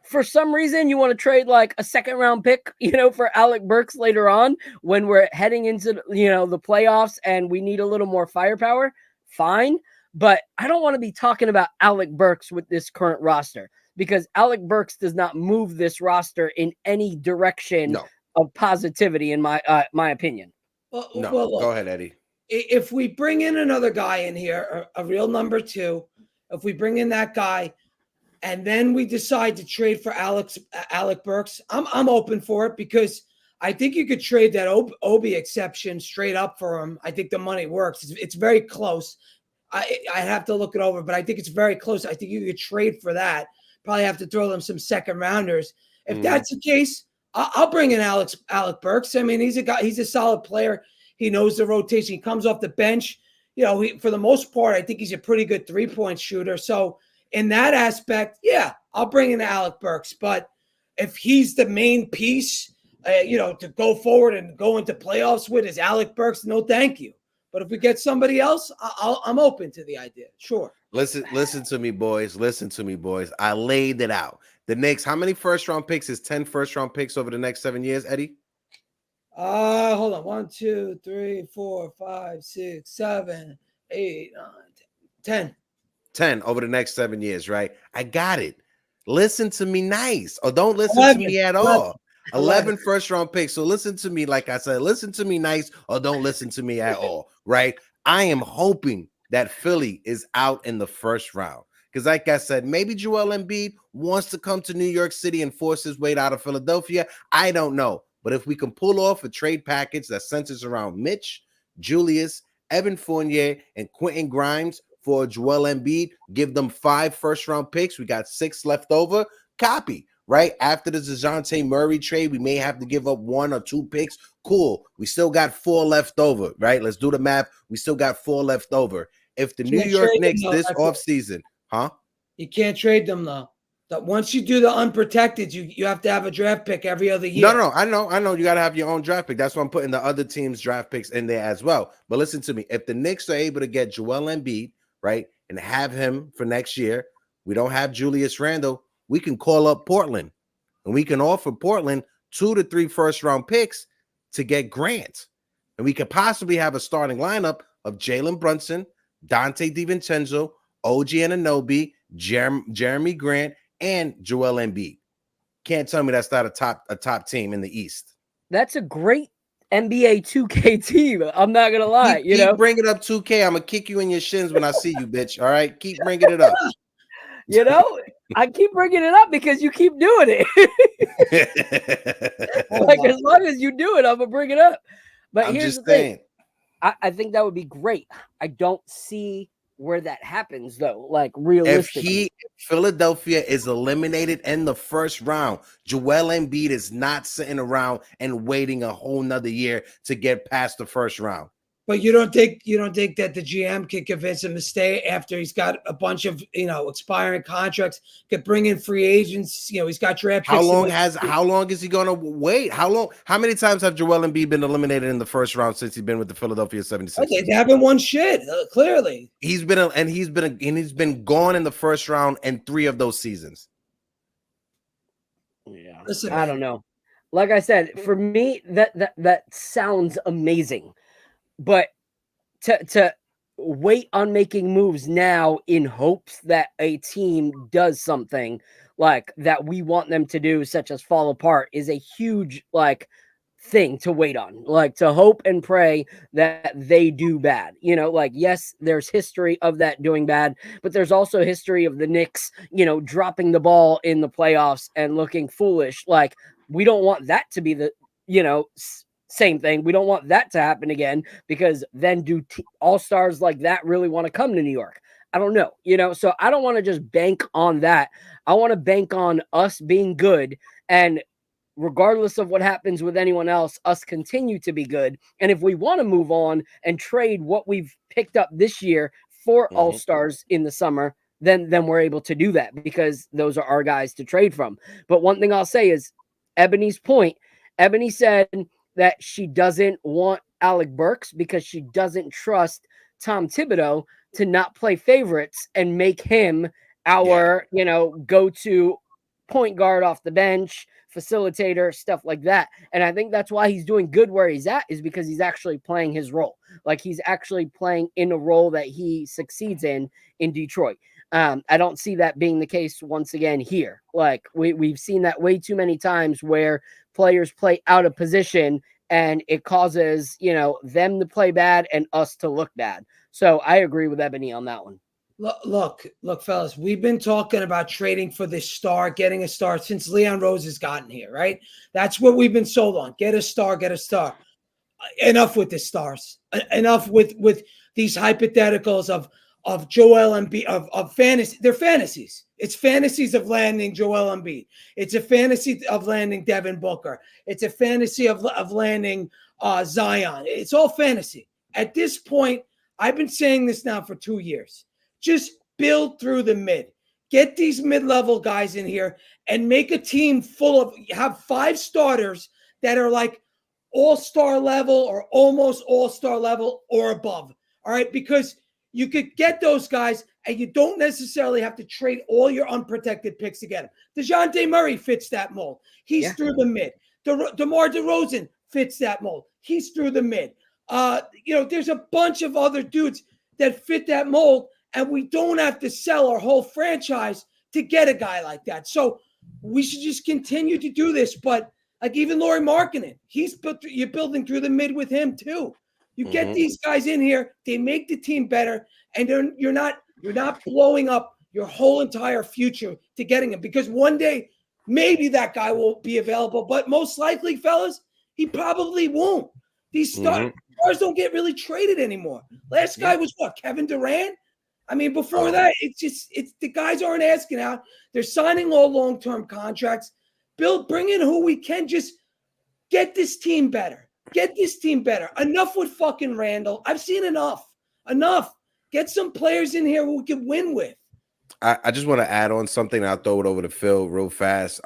for some reason you want to trade like a second round pick, for Alec Burks later on when we're heading into, the playoffs and we need a little more firepower. Fine. But I don't want to be talking about Alec Burks with this current roster, because Alec Burks does not move this roster in any direction of positivity, in my opinion. Well, Go ahead, Eddie. If we bring in another guy in here, a real number 2, if we bring in that guy, and then we decide to trade for Alec Burks, I'm open for it, because I think you could trade that Obi exception straight up for him. I think the money works. It's very close. I have to look it over, but I think it's very close. I think you could trade for that. Probably have to throw them some second rounders. If that's the case, I'll bring in Alec Burks. I mean, he's a guy. He's a solid player. He knows the rotation. He comes off the bench. For the most part, I think he's a pretty good 3-point shooter. So in that aspect, yeah, I'll bring in Alec Burks. But if he's the main piece, to go forward and go into playoffs with, is Alec Burks, no thank you. But if we get somebody else, I'm open to the idea. Sure. Listen to me, boys. Listen to me, boys. I laid it out. The Knicks, how many first-round picks is 10 first-round picks over the next 7 years, Eddie? Hold on. 1, 2, 3, 4, 5, 6, 7, 8, 9, 10. 10 over the next 7 years, right? I got it. Listen to me nice, or don't listen 11, to me at all. 11 first-round picks. So listen to me, like I said, listen to me nice, or don't listen to me at all, right? I am hoping that Philly is out in the first round, because like I said, maybe Joel Embiid wants to come to New York City and force his way out of Philadelphia. I don't know. But if we can pull off a trade package that centers around Mitch, Julius, Evan Fournier, and Quentin Grimes for Joel Embiid, give them 5 first-round picks. We got 6 left over. Copy. Right after the DeJounte Murray trade, we may have to give up 1 or 2 picks. Cool. We still got 4 left over, right? Let's do the math. We still got 4 left over. If the New York Knicks this offseason, you can't trade them though. That once you do the unprotected, you have to have a draft pick every other year. No, I know. You got to have your own draft pick. That's why I'm putting the other team's draft picks in there as well. But listen to me. If the Knicks are able to get Joel Embiid, right, and have him for next year, we don't have Julius Randle, we can call up Portland, and we can offer Portland 2 to 3 first-round picks to get Grant. And we could possibly have a starting lineup of Jalen Brunson, Dante DiVincenzo, OG Anunoby, Jeremy Grant, and Joel Embiid. Can't tell me that's not a top team in the East. That's a great NBA 2K team. I'm not gonna lie. Keep bringing up 2K. I'm gonna kick you in your shins when I see you, bitch. All right, keep bringing it up. I keep bringing it up because you keep doing it. Like, as long as you do it, I'm gonna bring it up. But I'm here's just the saying. thing. I think that would be great. I don't see where that happens though. Like, realistically, If Philadelphia is eliminated in the first round, Joel Embiid is not sitting around and waiting a whole nother year to get past the first round. But you don't think that the GM can convince him to stay after he's got a bunch of expiring contracts, could bring in free agents, he's got draft picks. How long is he gonna wait? How many times have Joel Embiid been eliminated in the first round since he's been with the Philadelphia 76ers? They haven't won shit, clearly. He's been gone in the first round in 3 of those seasons. Yeah. Listen, I don't know. Like I said, for me, that sounds amazing. But to wait on making moves now in hopes that a team does something like that we want them to do, such as fall apart, is a huge thing to wait on. Like, to hope and pray that they do bad. Yes, there's history of that doing bad, but there's also history of the Knicks, dropping the ball in the playoffs and looking foolish. Like, we don't want that to be the same thing. We don't want that to happen again, because then do all-stars like that really want to come to New York? I don't know, so I don't want to just bank on that. I want to bank on us being good, and regardless of what happens with anyone else, us continue to be good. And if we want to move on and trade what we've picked up this year for all-stars in the summer, then we're able to do that, because those are our guys to trade from. But one thing I'll say is Ebony's point. Ebony said that she doesn't want Alec Burks because she doesn't trust Tom Thibodeau to not play favorites and make him our, go-to point guard off the bench, facilitator, stuff like that. And I think that's why he's doing good where he's at, is because he's actually playing his role. Like, he's actually playing in a role that he succeeds in Detroit. I don't see that being the case once again here. Like, we've seen that way too many times where players play out of position and it causes, them to play bad and us to look bad. So I agree with Ebony on that one. Look, fellas, we've been talking about trading for this star, getting a star since Leon Rose has gotten here, right? That's what we've been sold on. Get a star. Enough with the stars. Enough with these hypotheticals of Joel Embiid, of fantasy. They're fantasies. It's fantasies of landing Joel Embiid. It's a fantasy of landing Devin Booker. It's a fantasy of landing Zion. It's all fantasy. At this point, I've been saying this now for 2 years. Just build through the mid. Get these mid-level guys in here and make a team have 5 starters that are like all-star level or almost all-star level or above. All right? Because you could get those guys and you don't necessarily have to trade all your unprotected picks to get them. DeJounte Murray fits that mold. He's through the mid. DeMar DeRozan fits that mold. He's through the mid. There's a bunch of other dudes that fit that mold, and we don't have to sell our whole franchise to get a guy like that. So we should just continue to do this. But like even Lauri Markkanen, you're building through the mid with him too. You get these guys in here, they make the team better, and you're not blowing up your whole entire future to getting him, because one day maybe that guy will be available, but most likely, fellas, he probably won't. These stars don't get really traded anymore. Last guy was what, Kevin Durant? I mean, before that, it's the guys aren't asking out. They're signing all long-term contracts. Bring in who we can. Just get this team better. Enough with fucking Randle. I've seen enough. Get some players in here who we can win with. I just want to add on something. I'll throw it over to Phil real fast.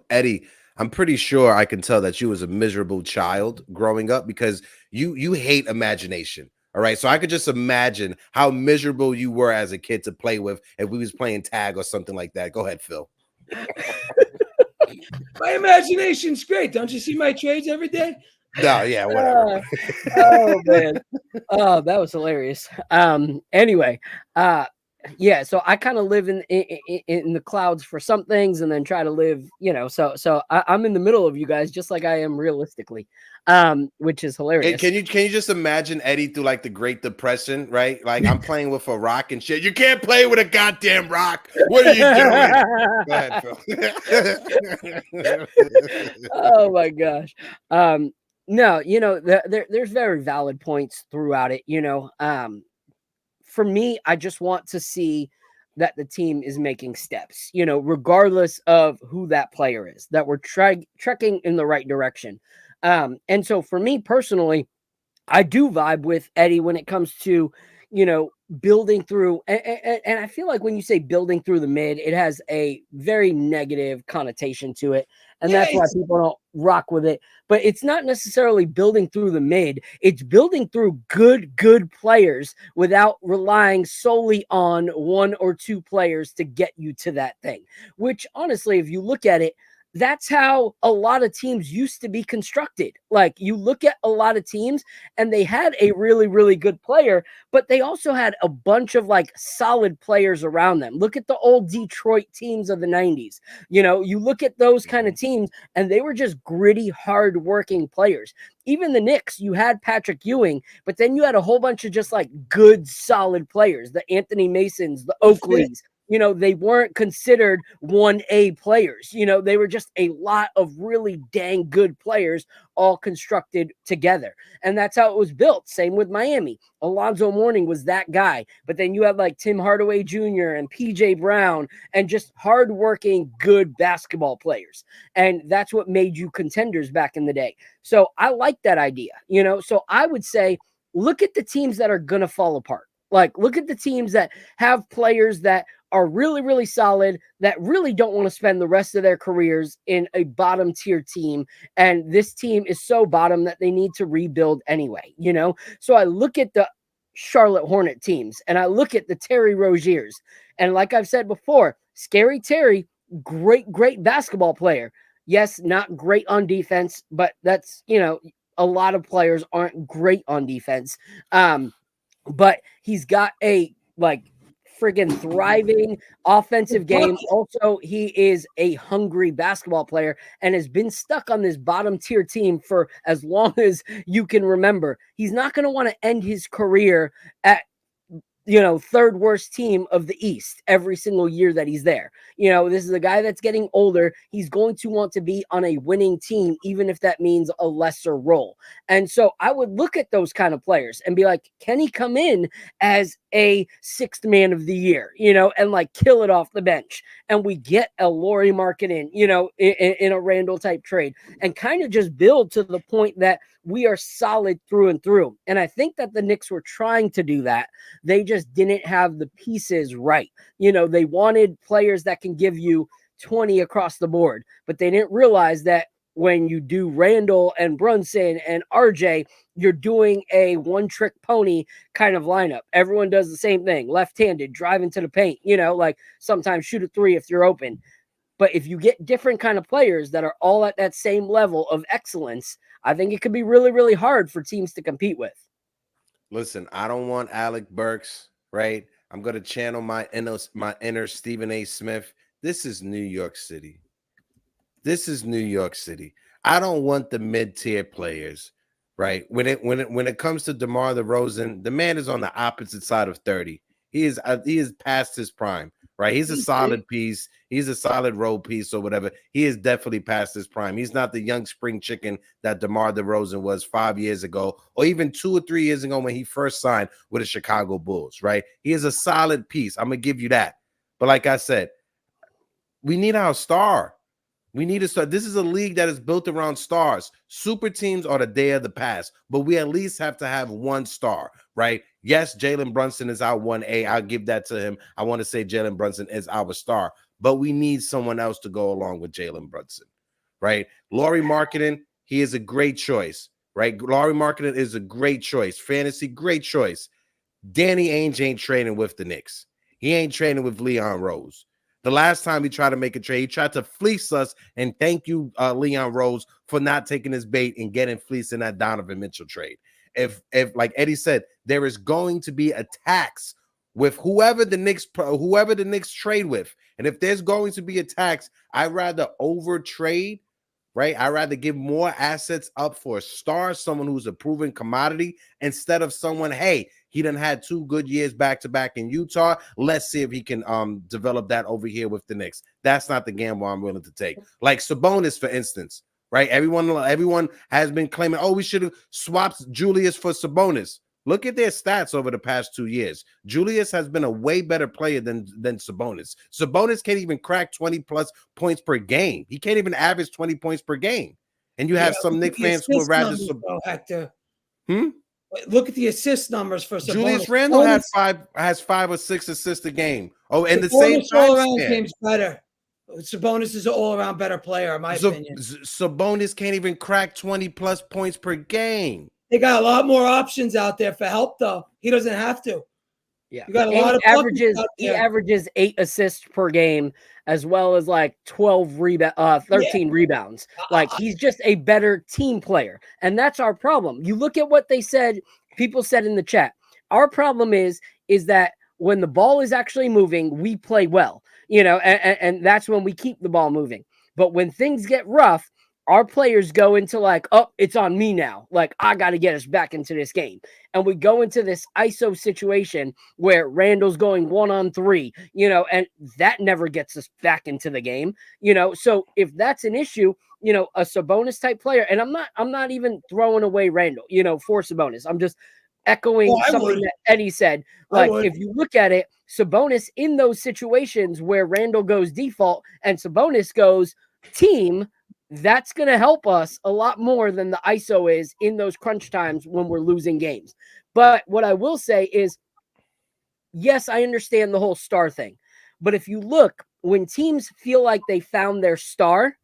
Eddie, I'm pretty sure I can tell that you was a miserable child growing up, because you hate imagination. All right. So I could just imagine how miserable you were as a kid to play with if we was playing tag or something like that. Go ahead, Phil. My imagination's great. Don't you see my trades every day? No, yeah, whatever. Oh man. Oh, that was hilarious. Anyway, so I kind of live in the clouds for some things, and then try to live, so I'm in the middle of you guys, just like I am realistically, which is hilarious. Can you just imagine Eddie through like the Great Depression, right? Like, I'm playing with a rock and shit. You can't play with a goddamn rock. What are you doing? Go ahead, Phil. Oh my gosh. No, there's very valid points throughout it. For me, I just want to see that the team is making steps, regardless of who that player is, that we're trekking in the right direction. And so for me personally, I do vibe with Eddie when it comes to, building through. And I feel like when you say building through the mid, it has a very negative connotation to it. And that's why people don't rock with it. But it's not necessarily building through the mid. It's building through good players without relying solely on 1 or 2 players to get you to that thing. Which, honestly, if you look at it, that's how a lot of teams used to be constructed. Like, you look at a lot of teams and they had a really, really good player, but they also had a bunch of like solid players around them. Look at the old Detroit teams of the 90s. You look at those kind of teams and they were just gritty, hard-working players. Even the Knicks, you had Patrick Ewing, but then you had a whole bunch of just like good, solid players, the Anthony Masons, the Oakleys, You know, they weren't considered 1A players. You know, they were just a lot of really dang good players all constructed together. And that's how it was built. Same with Miami. Alonzo Mourning was that guy. But then you had like Tim Hardaway Jr. and PJ Brown and just hardworking, good basketball players. And that's what made you contenders back in the day. So I like that idea, you know. So I would say, look at the teams that are going to fall apart. Like, look at the teams that have players that are really, really solid, that really don't want to spend the rest of their careers in a bottom tier team. And this team is so bottom that they need to rebuild anyway, you know? So I look at the Charlotte Hornet teams and I look at the Terry Roziers. And like I've said before, Scary Terry, great basketball player. Yes, not great on defense, but that's, you know, a lot of players aren't great on defense. But he's got a like friggin' thriving offensive game. Also, he is a hungry basketball player and has been stuck on this bottom tier team for as long as you can remember. He's not going to want to end his career at, you know, third worst team of the East every single year that he's there. You know, this is a guy that's getting older. He's going to want to be on a winning team, even if that means a lesser role. And so I would look at those kind of players and be like, can he come in as a sixth man of the year, you know, and like kill it off the bench? And we get a Lauri Markkanen, you know, in a Randle type trade and kind of just build to the point that we are solid through and through. And I think that the Knicks were trying to do that. They just didn't have the pieces right. You know, they wanted players that can give you 20 across the board, but they didn't realize that when you do Randle and Brunson and RJ, you're doing a one-trick pony kind of lineup. Everyone does the same thing, left-handed, drive into the paint, you know, like sometimes shoot a three if you're open. But if you get different kind of players that are all at that same level of excellence, I think it could be really, really hard for teams to compete with. Listen, I don't want Alec Burks, right? I'm going to channel my inner Stephen A. Smith. This is New York City. This is New York City. I don't want the mid-tier players, right? When it comes to DeMar DeRozan, the man is on the opposite side of 30. He is past his prime, right? He's a solid piece. He's a solid role piece or whatever. He is definitely past his prime. He's not the young spring chicken that DeMar DeRozan was 5 years ago, or even 2 or 3 years ago when he first signed with the Chicago Bulls, right? He is a solid piece. I'm going to give you that. But like I said, we need our star. We need to start. This is a league that is built around stars. Super teams are the day of the past, but we at least have to have one star, right? Yes, Jalen Brunson is our 1A. I'll give that to him. I want to say Jalen Brunson is our star, but we need someone else to go along with Jalen Brunson, right? Lauri Markkanen, he is a great choice, right? Lauri Markkanen is a great choice. Fantasy, great choice. Danny Ainge ain't trading with the Knicks. He ain't trading with Leon Rose. The last time he tried to make a trade, he tried to fleece us, and thank you, Leon Rose, for not taking his bait and getting fleeced in that Donovan Mitchell trade. If like Eddie said, there is going to be a tax with whoever the Knicks trade with, and if there's going to be a tax, I'd rather over trade, right? I'd rather give more assets up for a star, someone who's a proven commodity, instead of someone, hey, he done had 2 good years back-to-back in Utah. Let's see if he can develop that over here with the Knicks. That's not the gamble I'm willing to take. Like Sabonis, for instance, right? Everyone has been claiming, oh, we should have swapped Julius for Sabonis. Look at their stats over the past 2 years. Julius has been a way better player than Sabonis. Sabonis can't even crack 20-plus points per game. He can't even average 20 points per game. And you have some Knicks fans who would rather Hector. Look at the assist numbers for Sabonis. Julius Randle has 5 or 6 assists a game. Oh, and the same all-around game's better. Sabonis is an all-around better player, in my opinion. Sabonis can't even crack 20-plus points per game. They got a lot more options out there for help, though. He doesn't have to. Yeah, you got a lot of he averages 8 assists per game, as well as like 13 rebounds. Like, he's just a better team player, and that's our problem. You look at what they said. People said in the chat, our problem is that when the ball is actually moving, we play well, you know, and that's when we keep the ball moving. But when things get rough, our players go into like, oh, it's on me now. Like, I got to get us back into this game. And we go into this ISO situation where Randle's going 1-on-3, and that never gets us back into the game, So if that's an issue, a Sabonis type player, and I'm not even throwing away Randle, for Sabonis. I'm just echoing something that Eddie said. Like, if you look at it, Sabonis in those situations where Randle goes default and Sabonis goes team, that's going to help us a lot more than the ISO is in those crunch times when we're losing games. But what I will say is, yes, I understand the whole star thing. But if you look, when teams feel like they found their star,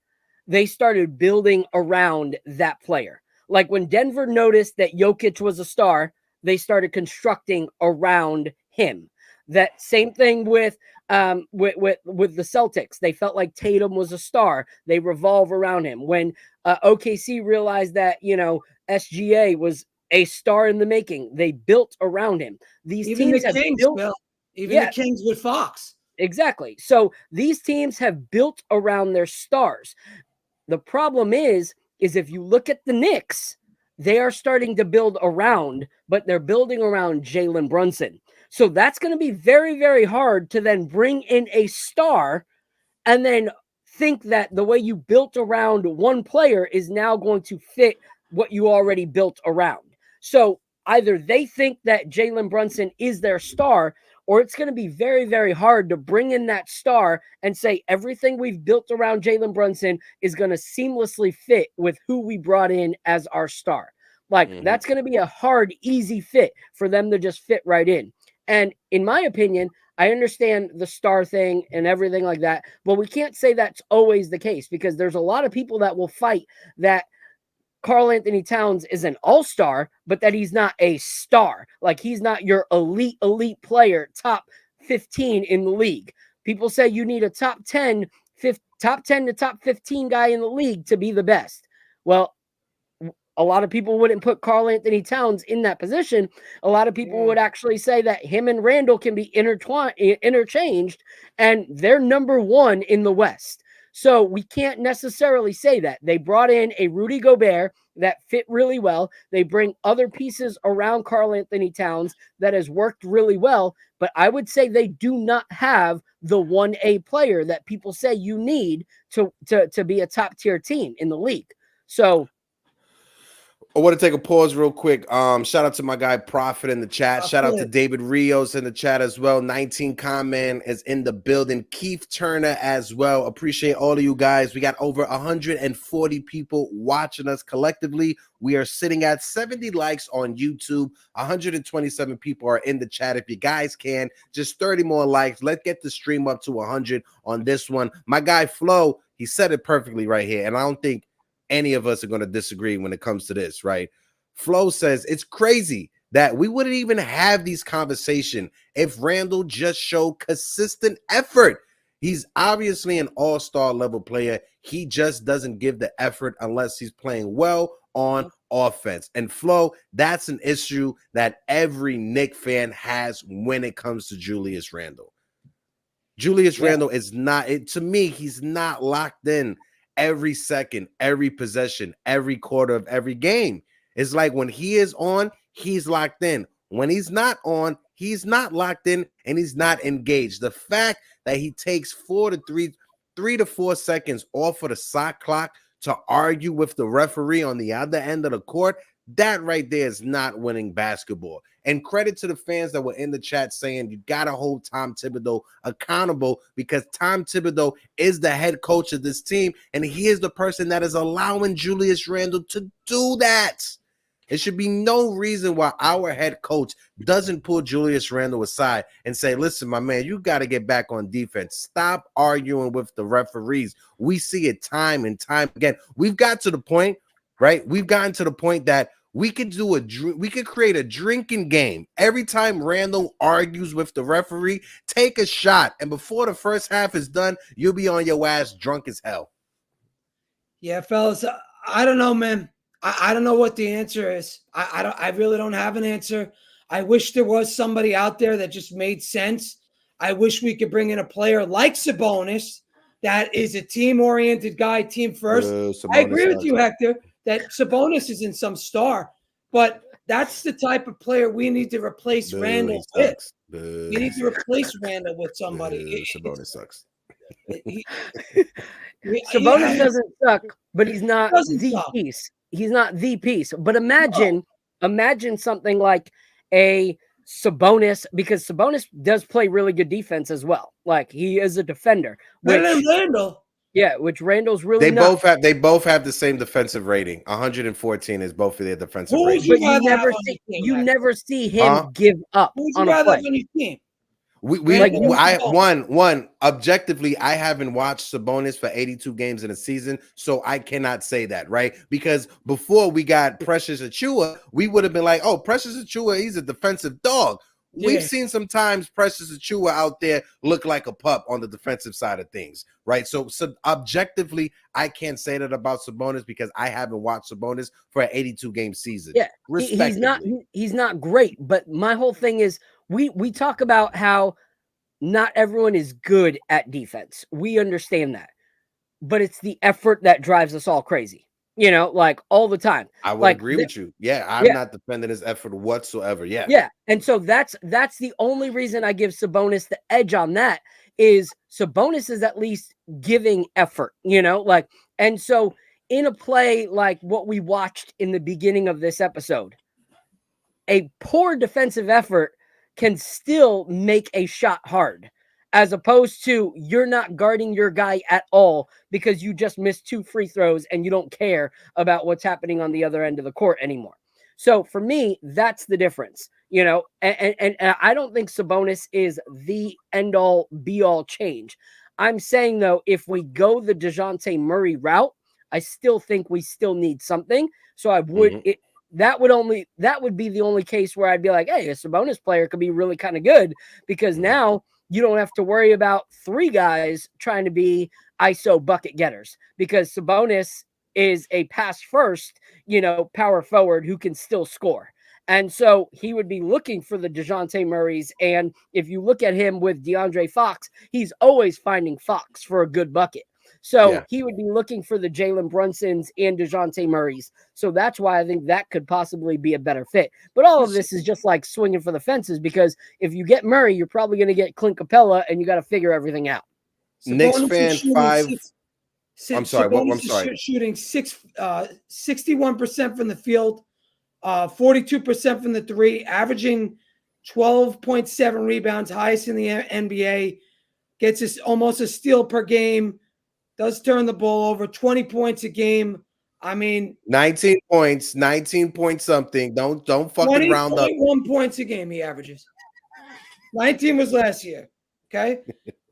they started building around that player. Like when Denver noticed that Jokic was a star, they started constructing around him. That same thing with the Celtics. They felt like Tatum was a star. They revolve around him. When OKC realized that, SGA was a star in the making, they built around him. These even teams the have Kings, built, Bill. Even the Kings with Fox. Exactly. So these teams have built around their stars. The problem is if you look at the Knicks, they are starting to build around, but they're building around Jalen Brunson. So that's going to be very, very hard to then bring in a star and then think that the way you built around one player is now going to fit what you already built around. So either they think that Jalen Brunson is their star, or it's going to be very, very hard to bring in that star and say everything we've built around Jalen Brunson is going to seamlessly fit with who we brought in as our star. Like, that's going to be a hard, easy fit for them to just fit right in. And in my opinion, I understand the star thing and everything like that, but we can't say that's always the case, because there's a lot of people that will fight that Karl Anthony Towns is an all-star, but that he's not a star. Like, he's not your elite player, top 15 in the league. People say you need a top 10 to top 15 guy in the league to be the best. Well, a lot of people wouldn't put Karl Anthony Towns in that position. A lot of people would actually say that him and Randle can be interchanged, and they're number one in the West. So we can't necessarily say that. They brought in a Rudy Gobert that fit really well. They bring other pieces around Karl Anthony Towns that has worked really well. But I would say they do not have the 1A player that people say you need to be a top tier team in the league. So I want to take a pause real quick. Shout out to my guy Prophet in the chat. Shout out to David Rios in the chat as well. 19 Comment is in the building. Keith Turner as well. Appreciate all of you guys. We got over 140 people watching us collectively. We are sitting at 70 likes on YouTube. 127 people are in the chat. If you guys can, just 30 more likes. Let's get the stream up to 100 on this one. My guy Flo, he said it perfectly right here, and I don't think any of us are going to disagree when it comes to this, right? Flo says it's crazy that we wouldn't even have these conversations if Randle just showed consistent effort. He's obviously an all-star level player. He just doesn't give the effort unless he's playing well on offense. And Flo, that's an issue that every Knicks fan has when it comes to Julius Randle. Julius Randle is not, to me, he's not locked in every second, every possession, every quarter of every game. It's like when he is on, he's locked in. When he's not on, he's not locked in and he's not engaged. The fact that he takes 3 to 4 seconds off of the shot clock to argue with the referee on the other end of the court, that right there is not winning basketball. And credit to the fans that were in the chat saying you got to hold Tom Thibodeau accountable, because Tom Thibodeau is the head coach of this team, and he is the person that is allowing Julius Randle to do that. There should be no reason why our head coach doesn't pull Julius Randle aside and say, listen, my man, you got to get back on defense. Stop arguing with the referees. We see it time and time again. We've got to the point, right? We've gotten to the point that we could create a drinking game. Every time Randle argues with the referee, take a shot, and before the first half is done, you'll be on your ass drunk as hell. Yeah, fellas, I don't know, man. I don't know what the answer is. I really don't have an answer. I wish there was somebody out there that just made sense. I wish we could bring in a player like Sabonis that is a team-oriented guy, team first. I agree with you, Hector, that Sabonis isn't some star, but that's the type of player we need to replace Randle with. You need to replace Randle with somebody. Sabonis sucks. Sabonis doesn't suck, but he's not the piece. He's not the piece. But imagine something like a Sabonis, because Sabonis does play really good defense as well. Like, he is a defender. Better than Randle. Yeah, which Randle's really not. They both have the same defensive rating. 114 is both of their defensive rating. But you never see him give up on a play. On your team? Objectively, I haven't watched Sabonis for 82 games in a season, so I cannot say that, right? Because before we got Precious Achiuwa, we would have been like, oh, Precious Achiuwa, he's a defensive dog. Yeah. We've seen sometimes Precious Achiuwa out there look like a pup on the defensive side of things, right? So objectively, I can't say that about Sabonis because I haven't watched Sabonis for an 82-game season. Yeah, he's not great, but my whole thing is we talk about how not everyone is good at defense. We understand that, but it's the effort that drives us all crazy. You know, like all the time. I would agree with you. Yeah, I'm not defending his effort whatsoever. Yeah. Yeah. And so that's the only reason I give Sabonis the edge on that is Sabonis is at least giving effort, you know, like, and so in a play like what we watched in the beginning of this episode, a poor defensive effort can still make a shot hard. As opposed to you're not guarding your guy at all because you just missed 2 free throws and you don't care about what's happening on the other end of the court anymore. So for me, that's the difference, you know, and I don't think Sabonis is the end all be all change. I'm saying, though, if we go the DeJounte Murray route, I still think we still need something. So I would that would be the only case where I'd be like, hey, a Sabonis player could be really kind of good because now you don't have to worry about 3 guys trying to be ISO bucket getters because Sabonis is a pass first, you know, power forward who can still score. And so he would be looking for the DeJounte Murrays. And if you look at him with DeAndre Fox, he's always finding Fox for a good bucket. So he would be looking for the Jalen Brunsons and DeJounte Murrays. So that's why I think that could possibly be a better fit. But all of this is just like swinging for the fences because if you get Murray, you're probably going to get Clint Capella and you got to figure everything out. Knicks fan 5. I'm sorry. I'm sorry. Shooting 61% from the field, 42% from the 3, averaging 12.7 rebounds, highest in the NBA, gets us almost a steal per game. Does turn the ball over, 20 points a game. I mean, 19 points, 19 point something. Don't fucking round up. 20.1 points a game he averages. 19 was last year. Okay.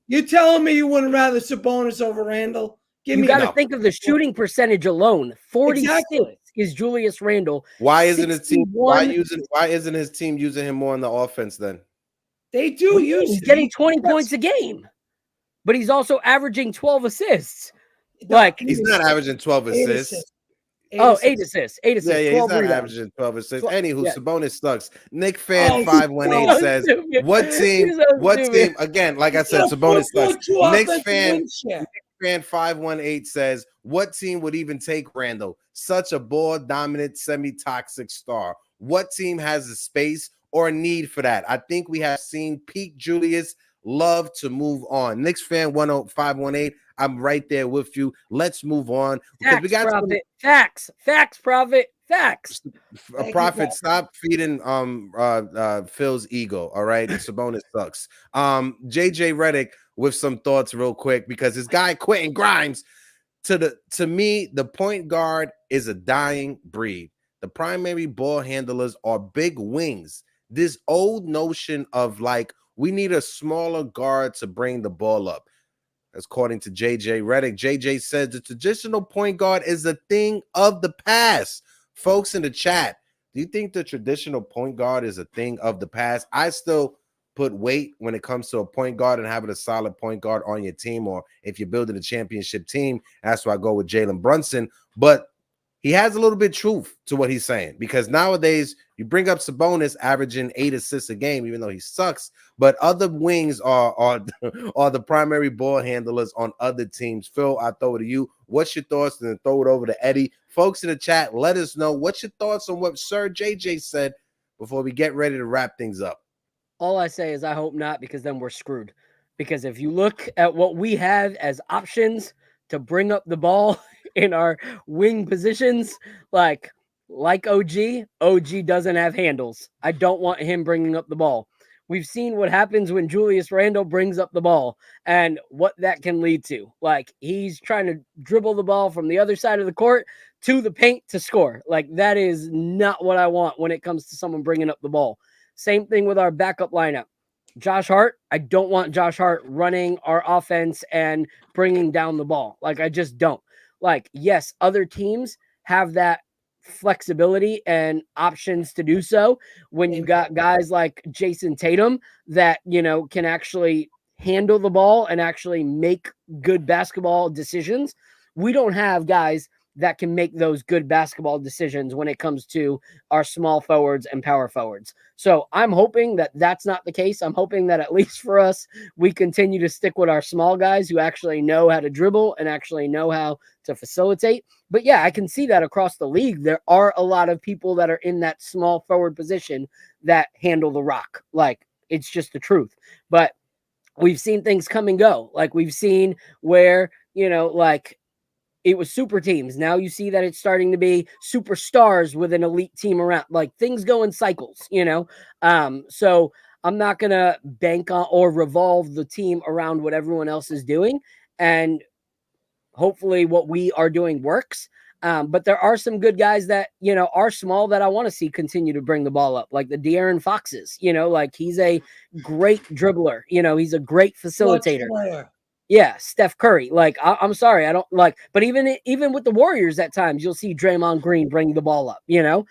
You telling me you wouldn't rather Sabonis over Randle? You got to think of the shooting percentage alone. 46 is Julius Randle. Why isn't his team? Why isn't his team using him more on the offense then? They do use. He's getting 20 points a game. But he's also averaging 12 assists. Like he's not averaging 12 assists. 8 assists. 8 assists. Yeah, he's not aaveraaging 12 assists. Anywho, Sabonis sucks. Nick fan 518 says, "What team? Again, like I said, Sabonis sucks." Knicks fan 518 says, "What team would even take Randle? Such a ball-dominant, semi-toxic star. What team has the space or a need for that? I think we have seen peak Julius. Love to move on." Knicks fan 518. I'm right there with you. Let's move on. Facts, we got Prophet. Facts, Prophet. Facts. Prophet, stop feeding Phil's ego. All right. Sabonis sucks. JJ Redick with some thoughts real quick because his guy Quentin Grimes. To me, the point guard is a dying breed. The primary ball handlers are big wings. This old notion of like, we need a smaller guard to bring the ball up. According to JJ Redick, JJ says the traditional point guard is a thing of the past. Folks in the chat, do you think the traditional point guard is a thing of the past? I still put weight when it comes to a point guard and having a solid point guard on your team, or if you're building a championship team, that's why I go with Jalen Brunson. But he has a little bit of truth to what he's saying, because nowadays you bring up Sabonis averaging 8 assists a game, even though he sucks, but other wings are the primary ball handlers on other teams. Phil, I'll throw it to you. What's your thoughts? And then throw it over to Eddie. Folks in the chat, let us know what's your thoughts on what Sir JJ said before we get ready to wrap things up. All I say is I hope not, because then we're screwed. Because if you look at what we have as options to bring up the ball in our wing positions, like OG doesn't have handles. I don't want him bringing up the ball. We've seen what happens when Julius Randle brings up the ball and what that can lead to. Like, he's trying to dribble the ball from the other side of the court to the paint to score. Like, that is not what I want when it comes to someone bringing up the ball. Same thing with our backup lineup. Josh Hart, I don't want Josh Hart running our offense and bringing down the ball. Like, I just don't. Like, yes, other teams have that flexibility and options to do so when you got guys like Jason Tatum that, you know, can actually handle the ball and actually make good basketball decisions. We don't have guys that can make those good basketball decisions when it comes to our small forwards and power forwards. So I'm hoping that that's not the case. I'm hoping that at least for us, we continue to stick with our small guys who actually know how to dribble and actually know how to facilitate. But yeah, I can see that across the league. There are a lot of people that are in that small forward position that handle the rock. Like, it's just the truth. But we've seen things come and go. Like, we've seen where, you know, like, it was super teams. Now you see that it's starting to be superstars with an elite team around. Like, things go in cycles, you know? So I'm not going to bank on or revolve the team around what everyone else is doing. And hopefully what we are doing works. But there are some good guys that, you know, are small that I want to see continue to bring the ball up, like the De'Aaron Foxes. You know, like, he's a great dribbler. You know, he's a great facilitator. Yeah, Steph Curry. Like, I'm sorry, I don't like, but even with the Warriors at times, you'll see Draymond Green bring the ball up, you know?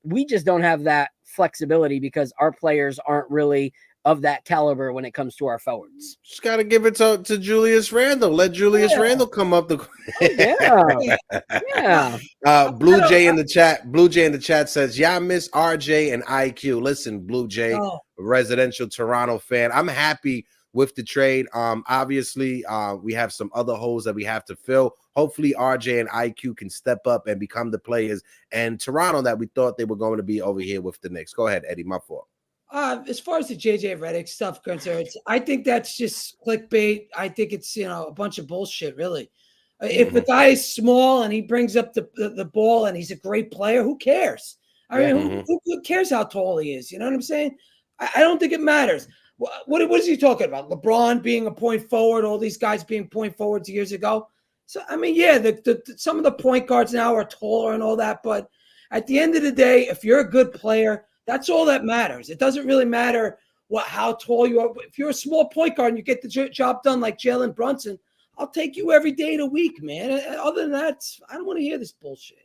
We just don't have that flexibility because our players aren't really of that caliber when it comes to our forwards. Just got to give it to Julius Randle. Let Julius Randle come up. Blue Jay in the chat says, yeah, I miss RJ and IQ. Listen, Blue Jay, residential Toronto fan. I'm happy with the trade. Obviously, we have some other holes that we have to fill. Hopefully, RJ and IQ can step up and become the players and Toronto that we thought they were going to be over here with the Knicks. Go ahead, Eddie. My fault. As far as the JJ Redick stuff concerns, I think that's just clickbait. I think it's, you know, a bunch of bullshit, really. If the guy is small and he brings up the ball and he's a great player, who cares? I mean, who cares how tall he is? You know what I'm saying? I don't think it matters. What is he talking about? LeBron being a point forward, all these guys being point forwards years ago. So, I mean, yeah, some of the point guards now are taller and all that. But at the end of the day, if you're a good player, that's all that matters. It doesn't really matter how tall you are. If you're a small point guard and you get the job done like Jalen Brunson, I'll take you every day of the week, man. Other than that, I don't want to hear this bullshit.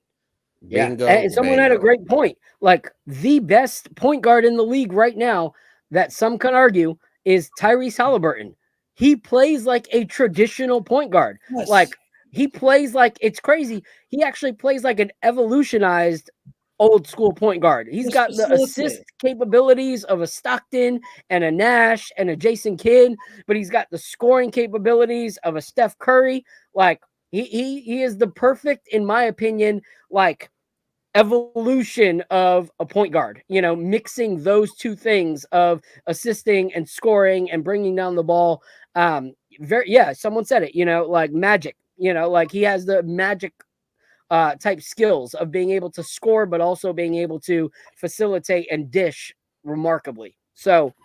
Yeah, and someone had a great point. Like, the best point guard in the league right now that some can argue is Tyrese Halliburton. He plays like a traditional point guard. Yes. Like, he plays like, it's crazy. He actually plays like an evolutionized old school point guard. He's got the assist capabilities of a Stockton and a Nash and a Jason Kidd, but he's got the scoring capabilities of a Steph Curry. Like, he is the perfect, in my opinion, like, evolution of a point guard, you know, mixing those two things of assisting and scoring and bringing down the ball. Someone said it, you know, like magic, you know, like, he has the magic type skills of being able to score, but also being able to facilitate and dish remarkably. So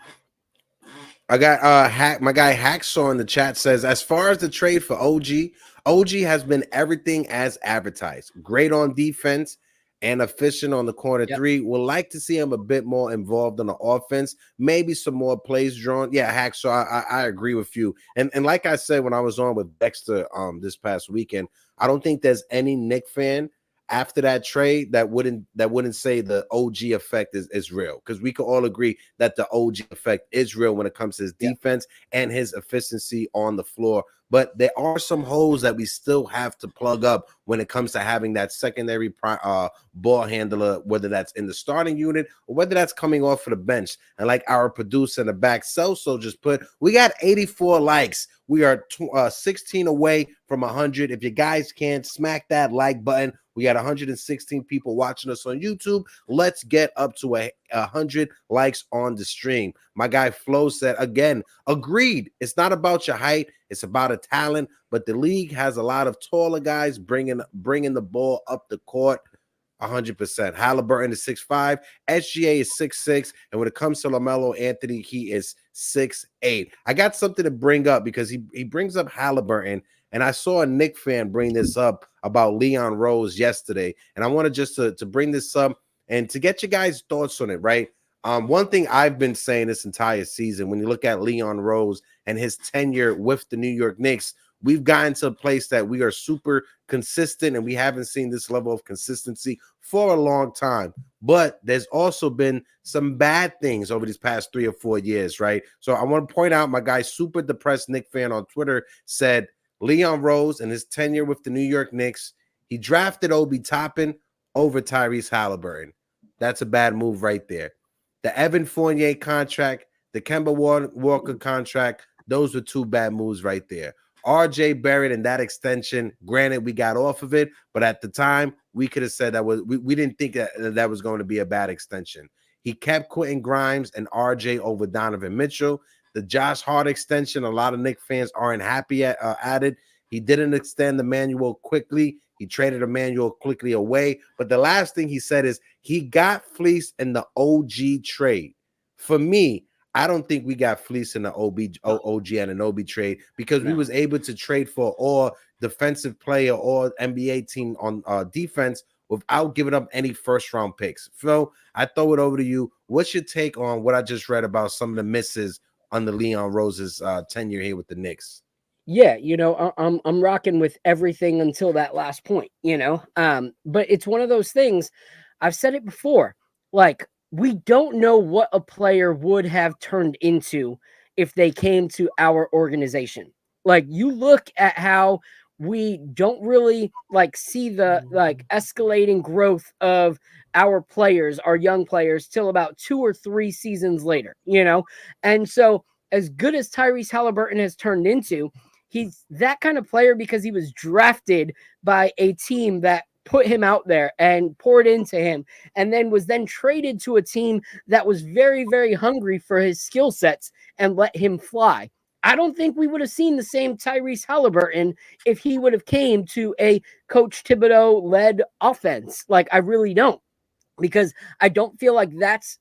I got my guy Hacksaw in the chat says, as far as the trade for OG has been everything as advertised. Great on defense and efficient on the corner three. Would like to see him a bit more involved on the offense. Maybe some more plays drawn. Yeah, Hacksaw, I agree with you. And like I said when I was on with Dexter this past weekend, I don't think there's any Knicks fan after that trade that wouldn't say the OG effect is real, because we can all agree that the OG effect is real when it comes to his defense and his efficiency on the floor. but there are some holes that we still have to plug up when it comes to having that secondary ball handler, whether that's in the starting unit or whether that's coming off of the bench. And like our producer in the back, Celso, just put, we got 84 likes. We are 16 away from 100. If you guys can, smack that like button. We got 116 people watching us on YouTube. Let's get up to 100 likes on the stream. My guy Flo said, again, agreed. It's not about your height. It's about a talent. But the league has a lot of taller guys bringing the ball up the court. 100%. Halliburton is 6'5". SGA is 6'6". And when it comes to LaMelo Anthony, he is 6'8". I got something to bring up because he brings up Halliburton. And I saw a Knicks fan bring this up about Leon Rose yesterday. And I wanted just to bring this up and to get you guys' thoughts on it, right? One thing I've been saying this entire season, when you look at Leon Rose and his tenure with the New York Knicks, we've gotten to a place that we are super consistent and we haven't seen this level of consistency for a long time. But there's also been some bad things over these past 3 or 4 years, right? So I want to point out, my guy, Super Depressed Knicks fan on Twitter, said Leon Rose and his tenure with the New York Knicks, he drafted Obi Toppin over Tyrese Halliburton. That's a bad move right there. The Evan Fournier contract, the Kemba Walker contract, those were 2 bad moves right there. RJ Barrett and that extension, granted, we got off of it, but at the time, we could have said that we didn't think that was going to be a bad extension. He kept Quentin Grimes and RJ over Donovan Mitchell. The Josh Hart extension, a lot of Knicks fans aren't happy at it. He didn't extend Emmanuel quickly. He traded Emmanuel quickly away. But the last thing he said is he got fleeced in the OG trade. For me, I don't think we got fleeced in the OG and an OB trade because we was able to trade for all defensive player or NBA team on defense without giving up any first-round picks. Phil, I throw it over to you. What's your take on what I just read about some of the misses under Leon Rose's tenure here with the Knicks? Yeah, I'm rocking with everything until that last point, but it's one of those things. I've said it before, like, we don't know what a player would have turned into if they came to our organization. Like, you look at how we don't really see the escalating growth of our players, our young players, till about 2 or 3 seasons later, and so as good as Tyrese Halliburton has turned into, he's that kind of player because he was drafted by a team that put him out there and poured into him, and then was then traded to a team that was very, very hungry for his skill sets and let him fly. I don't think we would have seen the same Tyrese Halliburton if he would have came to a Coach Thibodeau-led offense. I really don't, because I don't feel like that's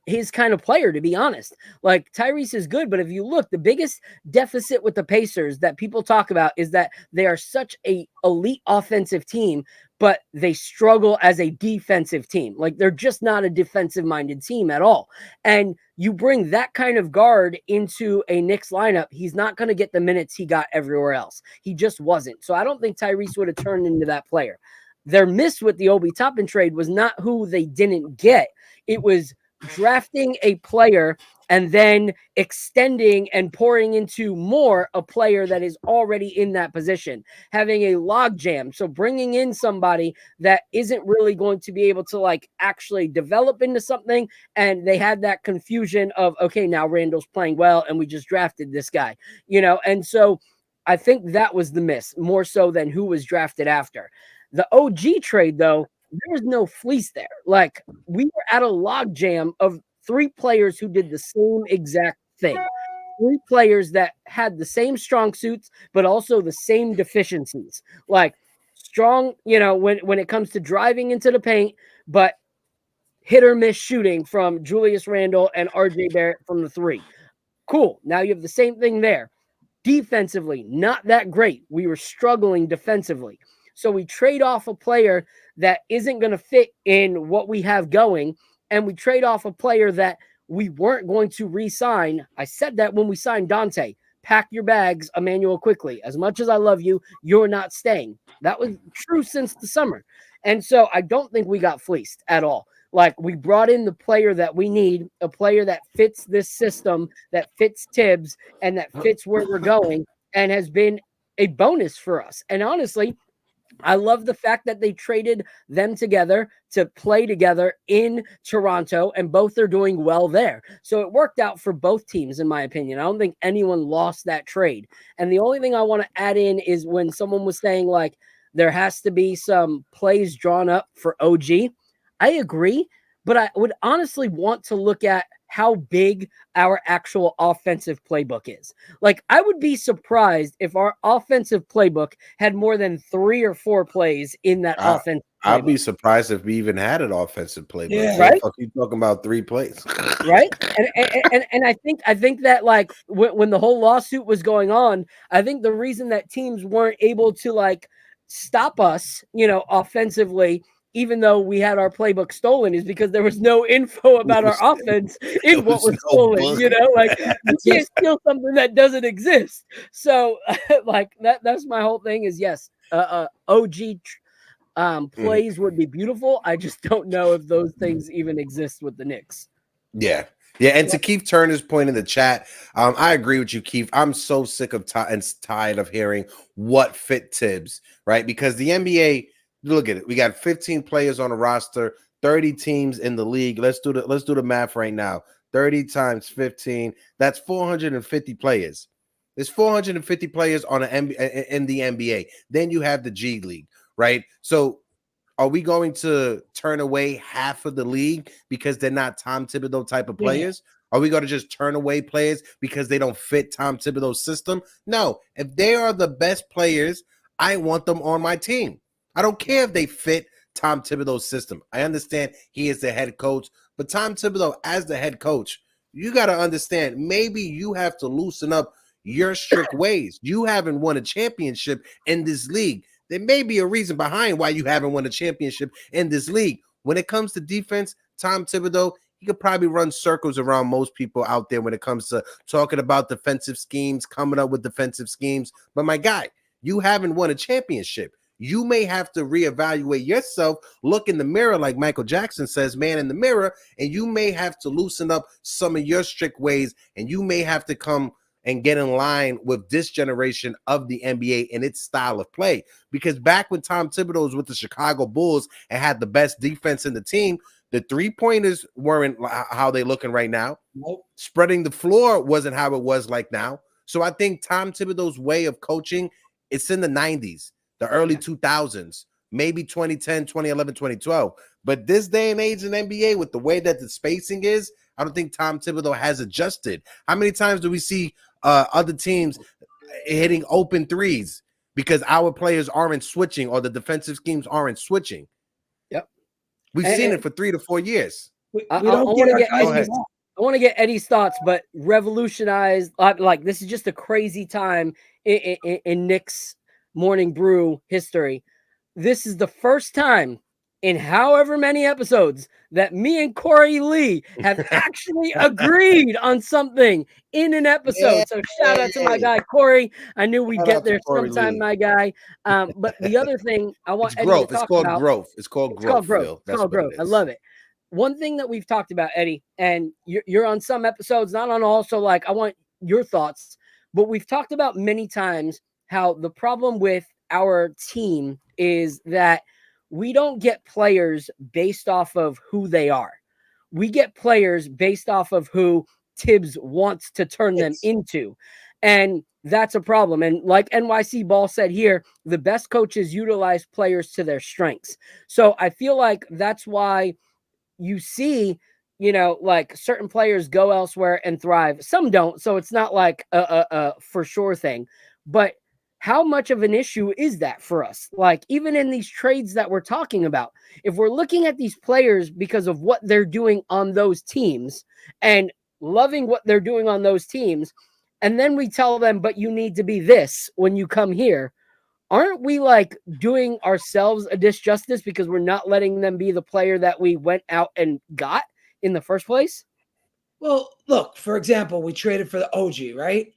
his kind of player, to be honest. Tyrese is good, but if you look, the biggest deficit with the Pacers that people talk about is that they are such a elite offensive team, but they struggle as a defensive team. They're just not a defensive-minded team at all. And you bring that kind of guard into a Knicks lineup, he's not going to get the minutes he got everywhere else. He just wasn't. So I don't think Tyrese would have turned into that player. Their miss with the Obi Toppin trade was not who they didn't get. It was drafting a player and then extending and pouring into more a player that is already in that position, having a log jam. So bringing in somebody that isn't really going to be able to actually develop into something. And they had that confusion of, okay, now Randle's playing well and we just drafted this guy, and so I think that was the miss more so than who was drafted after. The OG trade, though, there was no fleece there. We were at a logjam of 3 players who did the same exact thing. 3 players that had the same strong suits, but also the same deficiencies. Strong, when it comes to driving into the paint, but hit or miss shooting from Julius Randle and RJ Barrett from the 3. Cool. Now you have the same thing there. Defensively, not that great. We were struggling defensively. So we trade off a player that isn't going to fit in what we have going, and we trade off a player that we weren't going to re-sign. I said that when we signed Dante. Pack your bags, Emmanuel, quickly. As much as I love you, you're not staying. That was true since the summer. And so I don't think we got fleeced at all. We brought in the player that we need, a player that fits this system, that fits Tibbs, and that fits where we're going. and has been a bonus for us. And honestly, I love the fact that they traded them together to play together in Toronto, and both are doing well there. So it worked out for both teams, in my opinion. I don't think anyone lost that trade. And the only thing I want to add in is when someone was saying, like, there has to be some plays drawn up for OG. I agree, but I would honestly want to look at how big our actual offensive playbook is. Like, I would be surprised if our offensive playbook had more than 3 or 4 plays in that offensive playbook. I'd be surprised if we even had an offensive playbook. Yeah. Right? Fuck you talking about 3 plays. Right? And I think that, like, when the whole lawsuit was going on, I think the reason that teams weren't able to, like, stop us, offensively, even though we had our playbook stolen, is because there was no info about our offense in what was stolen. Like, you can't steal something that doesn't exist. So, like, that's my whole thing is, yes, OG plays would be beautiful. I just don't know if those things even exist with the Knicks. Yeah. And to Keith Turner's point in the chat, I agree with you, Keith. I'm so sick of and tired of hearing what fit Tibbs, right? Because the NBA, look at it. We got 15 players on the roster, 30 teams in the league. Let's do the math right now. 30 times 15, that's 450 players. There's 450 players on in the NBA. Then you have the G League, right? So are we going to turn away half of the league because they're not Tom Thibodeau type of players? Yeah. Are we going to just turn away players because they don't fit Tom Thibodeau's system? No. If they are the best players, I want them on my team. I don't care if they fit Tom Thibodeau's system. I understand he is the head coach, but Tom Thibodeau as the head coach, you got to understand, maybe you have to loosen up your strict ways. You haven't won a championship in this league. There may be a reason behind why you haven't won a championship in this league. When it comes to defense, Tom Thibodeau, he could probably run circles around most people out there when it comes to talking about defensive schemes, coming up with defensive schemes. But my guy, you haven't won a championship. You may have to reevaluate yourself, look in the mirror, like Michael Jackson says, man in the mirror, and you may have to loosen up some of your strict ways, and you may have to come and get in line with this generation of the NBA and its style of play. Because back when Tom Thibodeau was with the Chicago Bulls and had the best defense in the team, the three-pointers weren't how they looking right now. Nope. Spreading the floor wasn't how it was like now. So I think Tom Thibodeau's way of coaching, it's in the 90s, the early 2000s, maybe 2010, 2011, 2012. But this day and age in NBA, with the way that the spacing is, I don't think Tom Thibodeau has adjusted. How many times do we see other teams hitting open threes because our players aren't switching or the defensive schemes aren't switching? Yep. We've seen it for 3 to 4 years. I want to get Eddie's thoughts, but revolutionized. Like, this is just a crazy time in Knicks Morning Brew history. This is the first time in however many episodes that me and Corey Lee have actually agreed on something in an episode. So shout out to my guy, Corey. I knew we'd get there sometime, my guy. But the other thing I want Eddie to talk about. It's called growth. It's called growth. I love it. One thing that we've talked about, Eddie, and you're on some episodes, not on all, so like I want your thoughts, but we've talked about many times how the problem with our team is that we don't get players based off of who they are. We get players based off of who Tibbs wants to turn them into. And that's a problem. And like NYC Ball said here, the best coaches utilize players to their strengths. So I feel like that's why you see, like certain players go elsewhere and thrive. Some don't. So it's not like a for sure thing. But how much of an issue is that for us? Like, even in these trades that we're talking about, if we're looking at these players because of what they're doing on those teams and loving what they're doing on those teams, and then we tell them, but you need to be this when you come here, aren't we like doing ourselves a disjustice because we're not letting them be the player that we went out and got in the first place? Well, look, for example, we traded for the OG, right?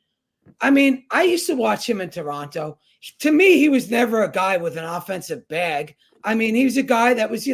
I mean, I used to watch him in Toronto. To me, he was never a guy with an offensive bag. I mean, he was a guy that was,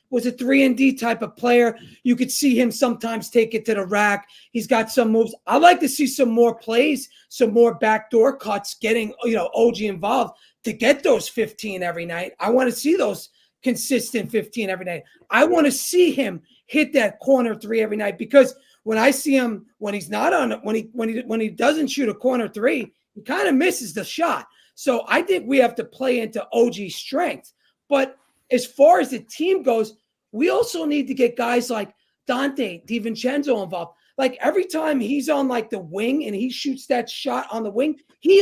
was a 3-and-D type of player. You could see him sometimes take it to the rack. He's got some moves. I'd like to see some more plays, some more backdoor cuts, getting, OG involved to get those 15 every night. I want to see those consistent 15 every night. I want to see him hit that corner 3 every night, because when I see him, when he's not on it, when he doesn't shoot a corner 3, he kind of misses the shot. So I think we have to play into OG's strength. But as far as the team goes, we also need to get guys like Dante DiVincenzo involved. Like every time he's on like the wing and he shoots that shot on the wing, he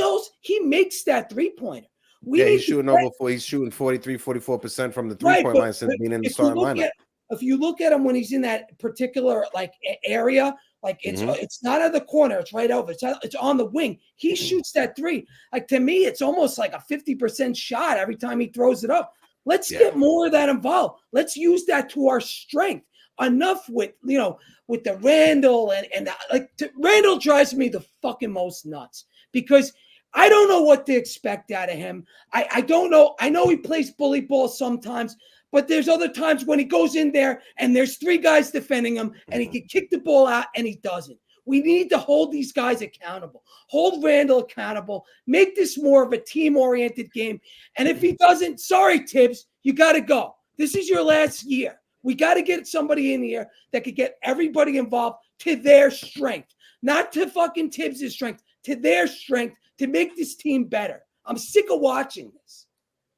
makes that 3-pointer. He's shooting 43, 44% from the 3-point line since being in the starting lineup. If you look at him when he's in that particular like area, like it's not at the corner, it's right over. It's on the wing. He shoots that 3. Like to me, it's almost like a 50% shot every time he throws it up. Let's get more of that involved. Let's use that to our strength. Enough with with the Randle and Randle drives me the fucking most nuts, because I don't know what to expect out of him. I don't know. I know he plays bully ball sometimes, but there's other times when he goes in there and there's 3 guys defending him and he can kick the ball out and he doesn't. We need to hold these guys accountable. Hold Randle accountable. Make this more of a team-oriented game. And if he doesn't, sorry, Tibbs, you got to go. This is your last year. We got to get somebody in here that could get everybody involved to their strength, not to fucking Tibbs' strength, to their strength to make this team better. I'm sick of watching this.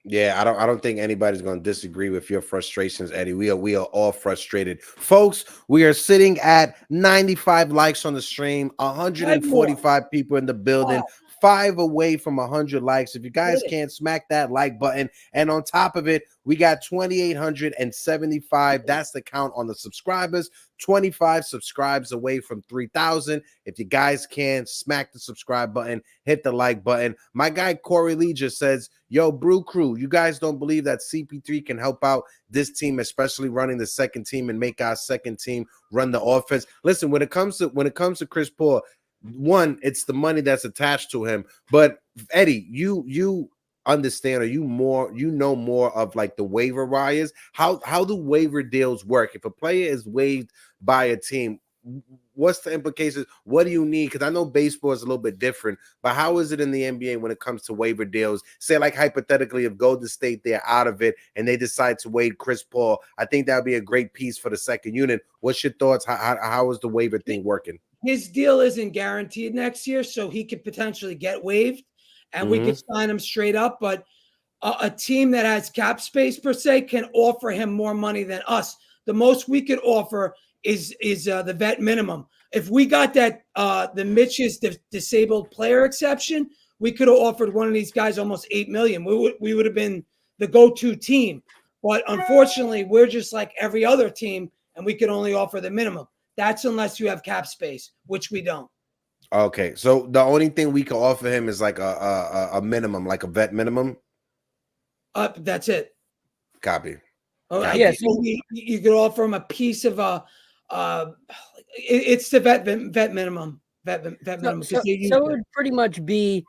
Yeah, I don't think anybody's going to disagree with your frustrations, Eddie. We are all frustrated. Folks, we are sitting at 95 likes on the stream, 145 people in the building, 5 away from 100 likes. If you guys can't smack that like button, and on top of it, we got 2,875. That's the count on the subscribers. 25 subscribes away from 3,000. If you guys can, smack the subscribe button, hit the like button. My guy Corey Lee just says, yo, Brew Crew, you guys don't believe that CP3 can help out this team, especially running the second team and make our second team run the offense? Listen, when it comes to Chris Paul, one, it's the money that's attached to him. But Eddie, you understand, or you know more of like the waiver wires. How do waiver deals work? If a player is waived by a team, what's the implications? What do you need? Because I know baseball is a little bit different, but how is it in the NBA when it comes to waiver deals? Say, like, hypothetically, if Golden State, they're out of it and they decide to waive Chris Paul, I think that would be a great piece for the second unit. What's your thoughts? How is the waiver thing working? His deal isn't guaranteed next year, so he could potentially get waived, and we could sign him straight up. But a team that has cap space, per se, can offer him more money than us. The most we could offer is the vet minimum. If we got that the Mitch's disabled player exception, we could have offered one of these guys almost $8 million. We would have been the go-to team. But unfortunately, we're just like every other team, and we can only offer the minimum. That's unless you have cap space, which we don't. Okay, so the only thing we can offer him is like a minimum, like a vet minimum. That's it. Copy. Yeah, so you could offer him a piece of it's the vet minimum. Vet minimum. So it would pretty much be,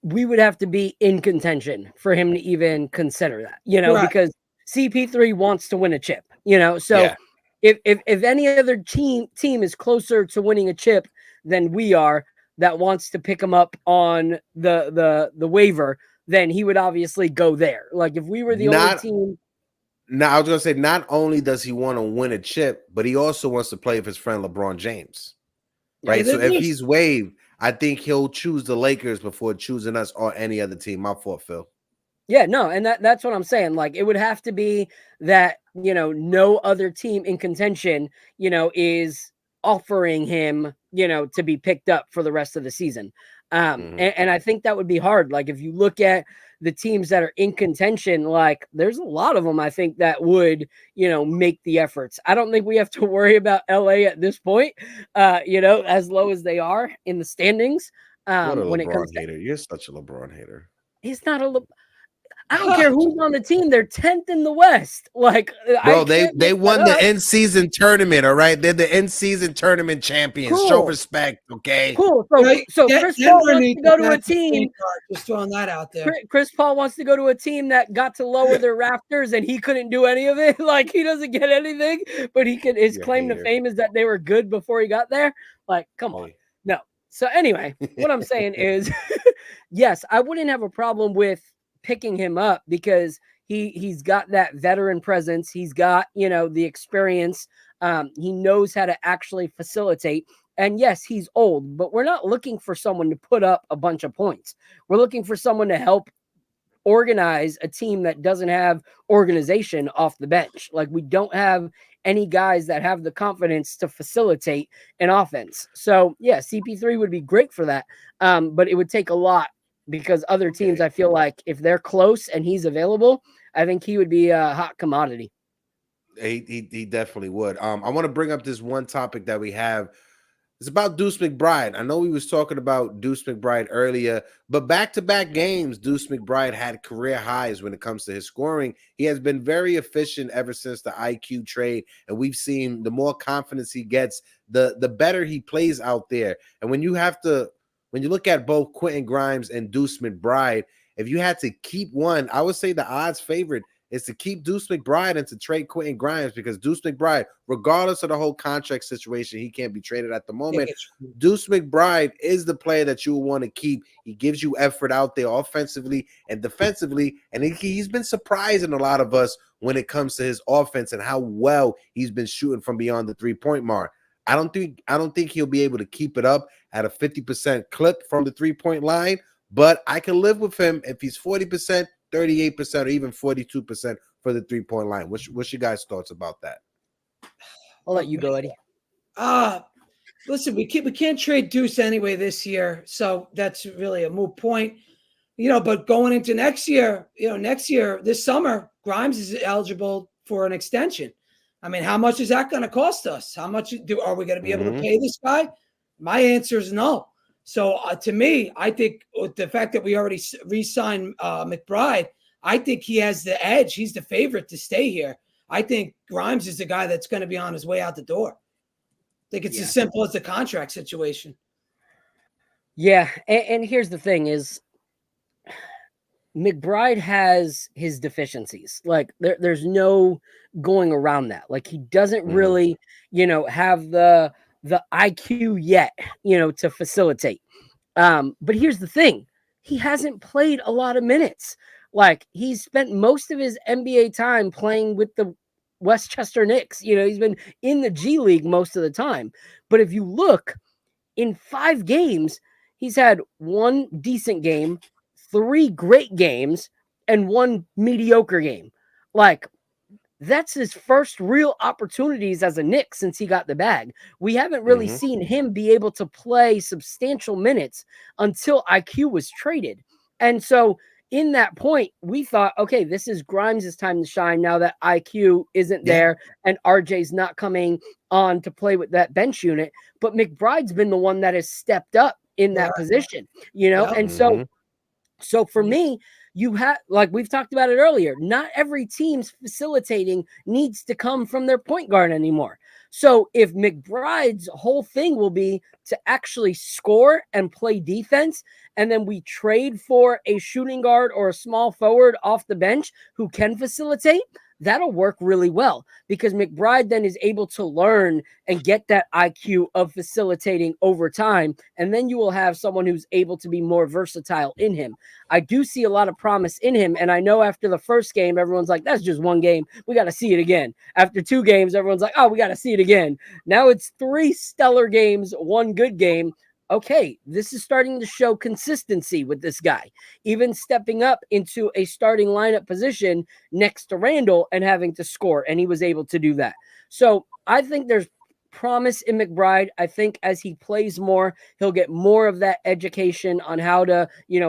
we would have to be in contention for him to even consider that, because CP3 wants to win a chip, so. Yeah. If any other team is closer to winning a chip than we are, that wants to pick him up on the waiver, then he would obviously go there. Like if we were the only team. Now, I was going to say, not only does he want to win a chip, but he also wants to play with his friend LeBron James. Right? So if he's waived, I think he'll choose the Lakers before choosing us or any other team. My fault, Phil. Yeah, no, and that's what I'm saying. Like, it would have to be that, no other team in contention, is offering him, to be picked up for the rest of the season. And I think that would be hard. Like, if you look at the teams that are in contention, like, there's a lot of them, I think, that would, make the efforts. I don't think we have to worry about LA at this point, as low as they are in the standings. What a when LeBron it comes hater. You're such a LeBron hater. He's not a I don't care who's on the team. They're 10th in the West. Like, bro, they won the in-season tournament. All right, they're the in-season tournament champions. Cool. Show respect, okay? Cool. So Chris Paul wants to go to a team. Just throwing that out there. Chris Paul wants to go to a team that got to lower their rafters, and he couldn't do any of it. Like, he doesn't get anything, but he can. His claim to fame is that they were good before he got there. Like, come on, no. So anyway, what I'm saying is, yes, I wouldn't have a problem with picking him up because he's got that veteran presence. He's got, the experience. He knows how to actually facilitate. And yes, he's old, but we're not looking for someone to put up a bunch of points. We're looking for someone to help organize a team that doesn't have organization off the bench. Like, we don't have any guys that have the confidence to facilitate an offense. So yeah, CP3 would be great for that. But it would take a lot because other teams, I feel like if they're close and he's available, I think he would be a hot commodity. He definitely would. I want to bring up this one topic that we have. It's about Deuce McBride. I know we was talking about Deuce McBride earlier, but back-to-back games, Deuce McBride had career highs when it comes to his scoring. He has been very efficient ever since the IQ trade, and we've seen the more confidence he gets, the better he plays out there. And when you look at both Quentin Grimes and Deuce McBride, if you had to keep one, I would say the odds favorite is to keep Deuce McBride and to trade Quentin Grimes, because Deuce McBride, regardless of the whole contract situation, he can't be traded at the moment. Deuce McBride is the player that you will want to keep. He gives you effort out there offensively and defensively, and he's been surprising a lot of us when it comes to his offense and how well he's been shooting from beyond the three-point mark. I don't think he'll be able to keep it up at a 50% clip from the three-point line, but I can live with him if he's 40%, 38%, or even 42% for the three-point line. What's your guys' thoughts about that? I'll let you go, Eddie. Listen, we can't trade Deuce anyway this year, so that's really a moot point. But going into next year, this summer, Grimes is eligible for an extension. I mean, how much is that going to cost us? How much are we going to be able to pay this guy? My answer is no. So to me, I think with the fact that we already re-signed McBride, I think he has the edge. He's the favorite to stay here. I think Grimes is the guy that's going to be on his way out the door. I think it's as simple as the contract situation. Yeah, and here's the thing is McBride has his deficiencies. Like, there's no going around that. Like, he doesn't really, have the IQ yet, to facilitate. But here's the thing. He hasn't played a lot of minutes. Like, he's spent most of his NBA time playing with the Westchester Knicks. He's been in the G League most of the time. But if you look, in 5 games, he's had 1 decent game, 3 great games, and 1 mediocre game. Like, that's his first real opportunities as a Knick since he got the bag. We haven't really seen him be able to play substantial minutes until IQ was traded. And so in that point, we thought, okay, this is Grimes' time to shine now that IQ isn't there and RJ's not coming on to play with that bench unit. But McBride's been the one that has stepped up in that position, And so for me, you have, like we've talked about it earlier, not every team's facilitating needs to come from their point guard anymore. So if McBride's whole thing will be to actually score and play defense, and then we trade for a shooting guard or a small forward off the bench who can facilitate, that'll work really well because McBride then is able to learn and get that IQ of facilitating over time. And then you will have someone who's able to be more versatile in him. I do see a lot of promise in him. And I know after the first game, everyone's like, that's just 1 game. We got to see it again. After 2 games, everyone's like, oh, we got to see it again. Now it's 3 stellar games, 1 good game. Okay, this is starting to show consistency with this guy, even stepping up into a starting lineup position next to Randle and having to score, and he was able to do that. So I think there's promise in McBride. I think as he plays more, he'll get more of that education on how to,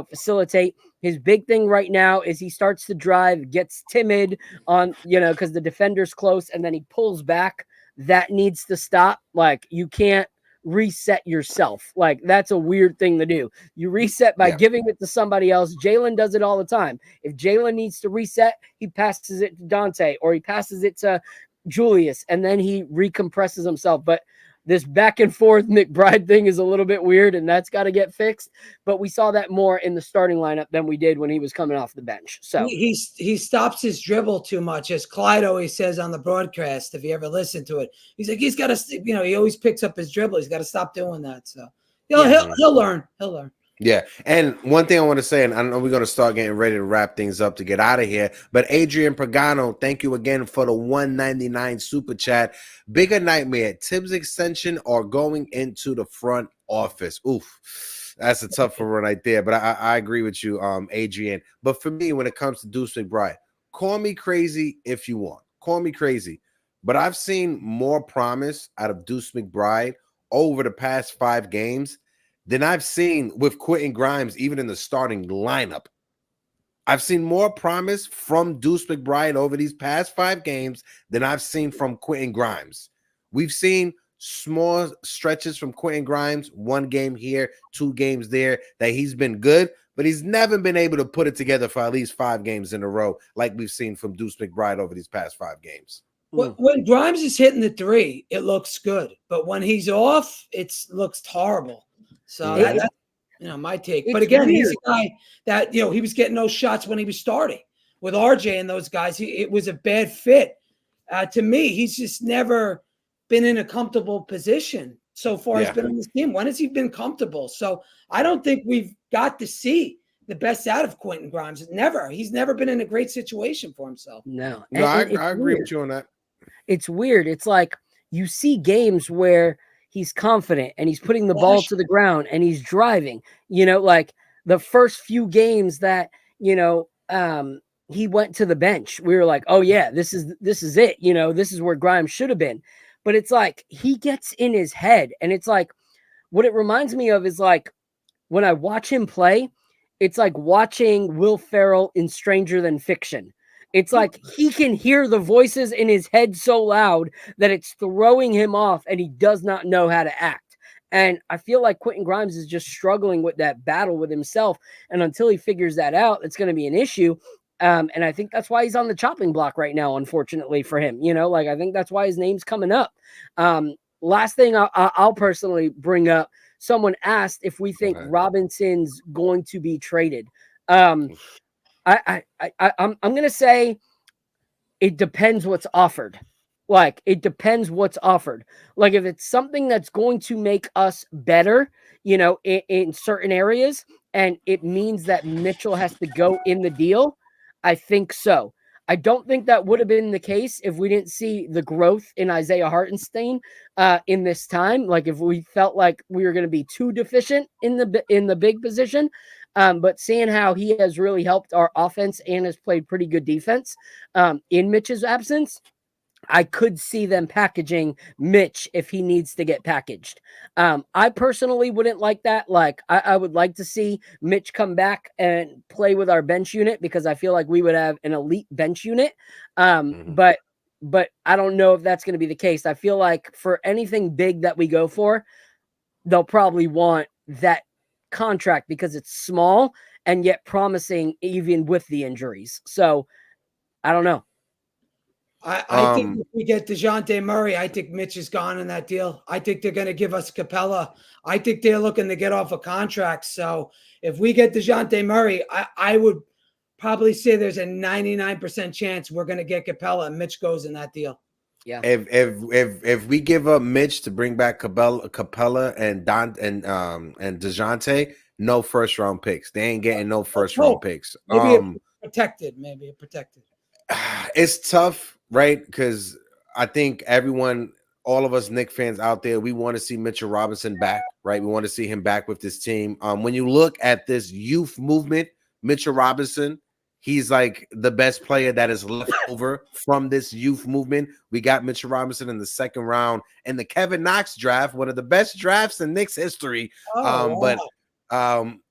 facilitate. His big thing right now is he starts to drive, gets timid on, because the defender's close, and then he pulls back. That needs to stop. Like, you can't reset yourself. Like, that's a weird thing to do. You reset by giving it to somebody else. Jalen does it all the time. If Jalen needs to reset, he passes it to Dante, or he passes it to Julius, and then he recompresses himself. But this back and forth McBride thing is a little bit weird, and that's got to get fixed. But we saw that more in the starting lineup than we did when he was coming off the bench. So he stops his dribble too much, as Clyde always says on the broadcast. If you ever listen to it, he's like, he's got to, he always picks up his dribble. He's got to stop doing that. So he'll learn. He'll learn. Yeah. And one thing I want to say, and I know we're going to start getting ready to wrap things up to get out of here, but Adrian Pagano, thank you again for the $1.99 super chat. Bigger nightmare, Tibbs extension or going into the front office? Oof, that's a tough one right there, but I agree with you, Adrian. But for me, when it comes to Deuce McBride, call me crazy if you want. Call me crazy. But I've seen more promise out of Deuce McBride over the past 5 games than I've seen with Quentin Grimes, even in the starting lineup. I've seen more promise from Deuce McBride over these past 5 games than I've seen from Quentin Grimes. We've seen small stretches from Quentin Grimes, 1 game here, 2 games there, that he's been good, but he's never been able to put it together for at least 5 games in a row like we've seen from Deuce McBride over these past 5 games. When Grimes is hitting the 3, it looks good, but when he's off, it looks horrible. So that's my take. But again, he's a guy that he was getting those shots when he was starting with RJ and those guys. It was a bad fit. To me, he's just never been in a comfortable position so far. He's been on this team. When has he been comfortable? So I don't think we've got to see the best out of Quentin Grimes. Never. He's never been in a great situation for himself. No, I agree with you on that. It's weird. It's like you see games where he's confident and he's putting the ball to the ground and he's driving, like the first few games that, he went to the bench. We were like, oh yeah, this is it. This is where Grimes should have been. But it's like, he gets in his head, and it's like, what it reminds me of is like when I watch him play, it's like watching Will Ferrell in Stranger Than Fiction. It's like he can hear the voices in his head so loud that it's throwing him off, and he does not know how to act. And I feel like Quentin Grimes is just struggling with that battle with himself. And until he figures that out, it's going to be an issue. And I think that's why he's on the chopping block right now, unfortunately for him. I think that's why his name's coming up. Last thing I'll personally bring up, someone asked if we think Robinson's going to be traded. I'm going to say it depends what's offered. Like, it depends what's offered. Like, if it's something that's going to make us better, in certain areas, and it means that Mitchell has to go in the deal, I think so. I don't think that would have been the case if we didn't see the growth in Isaiah Hartenstein in this time. Like, if we felt like we were going to be too deficient in the big position. But seeing how he has really helped our offense and has played pretty good defense in Mitch's absence, I could see them packaging Mitch if he needs to get packaged. I personally wouldn't like that. Like, I would like to see Mitch come back and play with our bench unit, because I feel like we would have an elite bench unit. But I don't know if that's going to be the case. I feel like for anything big that we go for, they'll probably want that contract because it's small and yet promising even with the injuries. So I don't know. I think if we get DeJounte Murray, I think Mitch is gone in that deal. I think they're going to give us Capella. I think they're looking to get off a contract. So if we get DeJounte Murray, I would probably say there's a 99% chance we're going to get Capella and Mitch goes in that deal. Yeah. If we give up Mitch to bring back Capella and DeJounte, no first round picks. They ain't getting no first round picks. Maybe protected. It's tough, right? Because I think all of us Knicks fans out there, we want to see Mitchell Robinson back, right? We want to see him back with this team. When you look at this youth movement, Mitchell Robinson, he's like the best player that is left over from this youth movement. We got Mitchell Robinson in the 2nd round in the Kevin Knox draft, one of the best drafts in Knicks history. But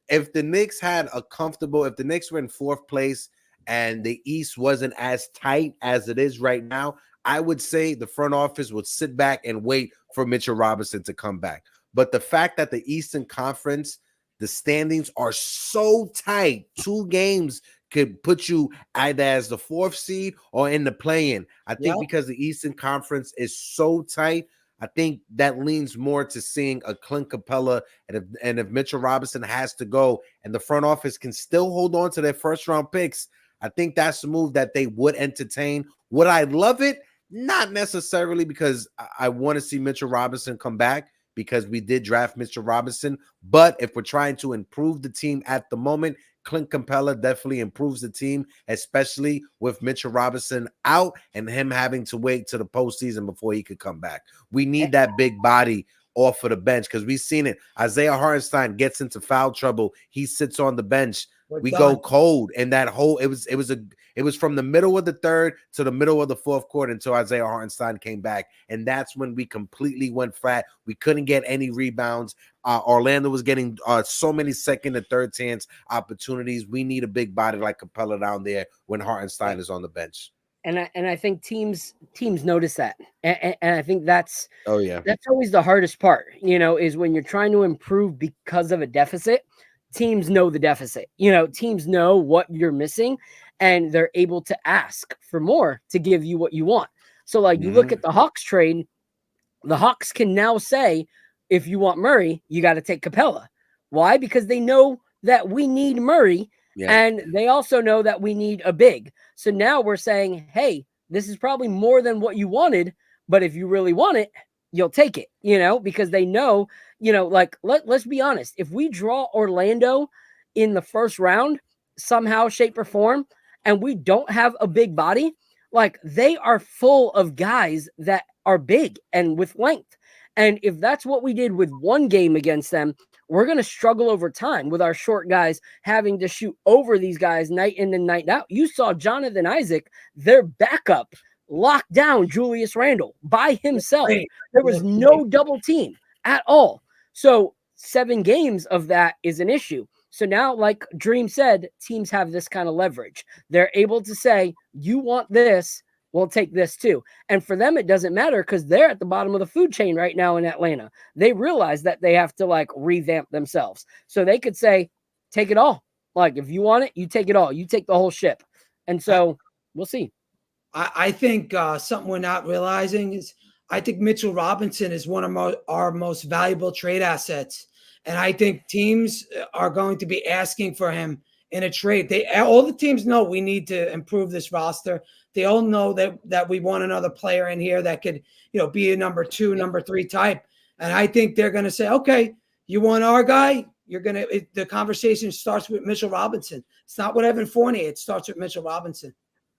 if the Knicks if the Knicks were in 4th place and the East wasn't as tight as it is right now, I would say the front office would sit back and wait for Mitchell Robinson to come back. But the fact that the Eastern Conference, the standings are so tight, 2 games could put you either as the 4th seed or in the play-in. I think because the Eastern Conference is so tight, I think that leans more to seeing a Clint Capella, and if Mitchell Robinson has to go and the front office can still hold on to their first-round picks, I think that's the move that they would entertain. Would I love it? Not necessarily, because I want to see Mitchell Robinson come back, because we did draft Mitchell Robinson. But if we're trying to improve the team at the moment, Clint Capella definitely improves the team, especially with Mitchell Robinson out and him having to wait to the postseason before he could come back. We need that big body off of the bench, because we've seen it. Isaiah Hartenstein gets into foul trouble. He sits on the bench. We go cold, and that whole it was from the middle of the 3rd to the middle of the 4th quarter until Isaiah Hartenstein came back, and that's when we completely went flat. We couldn't get any rebounds. Orlando was getting so many second and third chance opportunities. We need a big body like Capella down there when Hartenstein is on the bench. And I think teams notice that, and I think that's that's always the hardest part, is when you're trying to improve because of a deficit. Teams know the deficit, teams know what you're missing, and they're able to ask for more to give you what you want. So like you look at the Hawks trade, the Hawks can now say, if you want Murray, you got to take Capella. Why? Because they know that we need Murray, and they also know that we need a big. So now we're saying, hey, this is probably more than what you wanted, but if you really want it, you'll take it, because they know, like, let's be honest. If we draw Orlando in the first round, somehow, shape, or form, and we don't have a big body, like, they are full of guys that are big and with length. And if that's what we did with one game against them, we're going to struggle over time with our short guys having to shoot over these guys night in and night out. You saw Jonathan Isaac, their backup, lock down Julius Randle by himself. There was no double team at all. So 7 games of that is an issue. So now, like Dream said, teams have this kind of leverage. They're able to say, you want this, we'll take this too. And for them, it doesn't matter, because they're at the bottom of the food chain right now in Atlanta. They realize that they have to like revamp themselves. So they could say, take it all. Like, if you want it, you take it all. You take the whole ship. And so we'll see. I think something we're not realizing is I think Mitchell Robinson is one of our most valuable trade assets. And I think teams are going to be asking for him in a trade. All the teams know we need to improve this roster. They all know that we want another player in here that could, be a number 2, number 3 type. And I think they're going to say, okay, you want our guy? The conversation starts with Mitchell Robinson. It's not with Evan Fournier. It starts with Mitchell Robinson.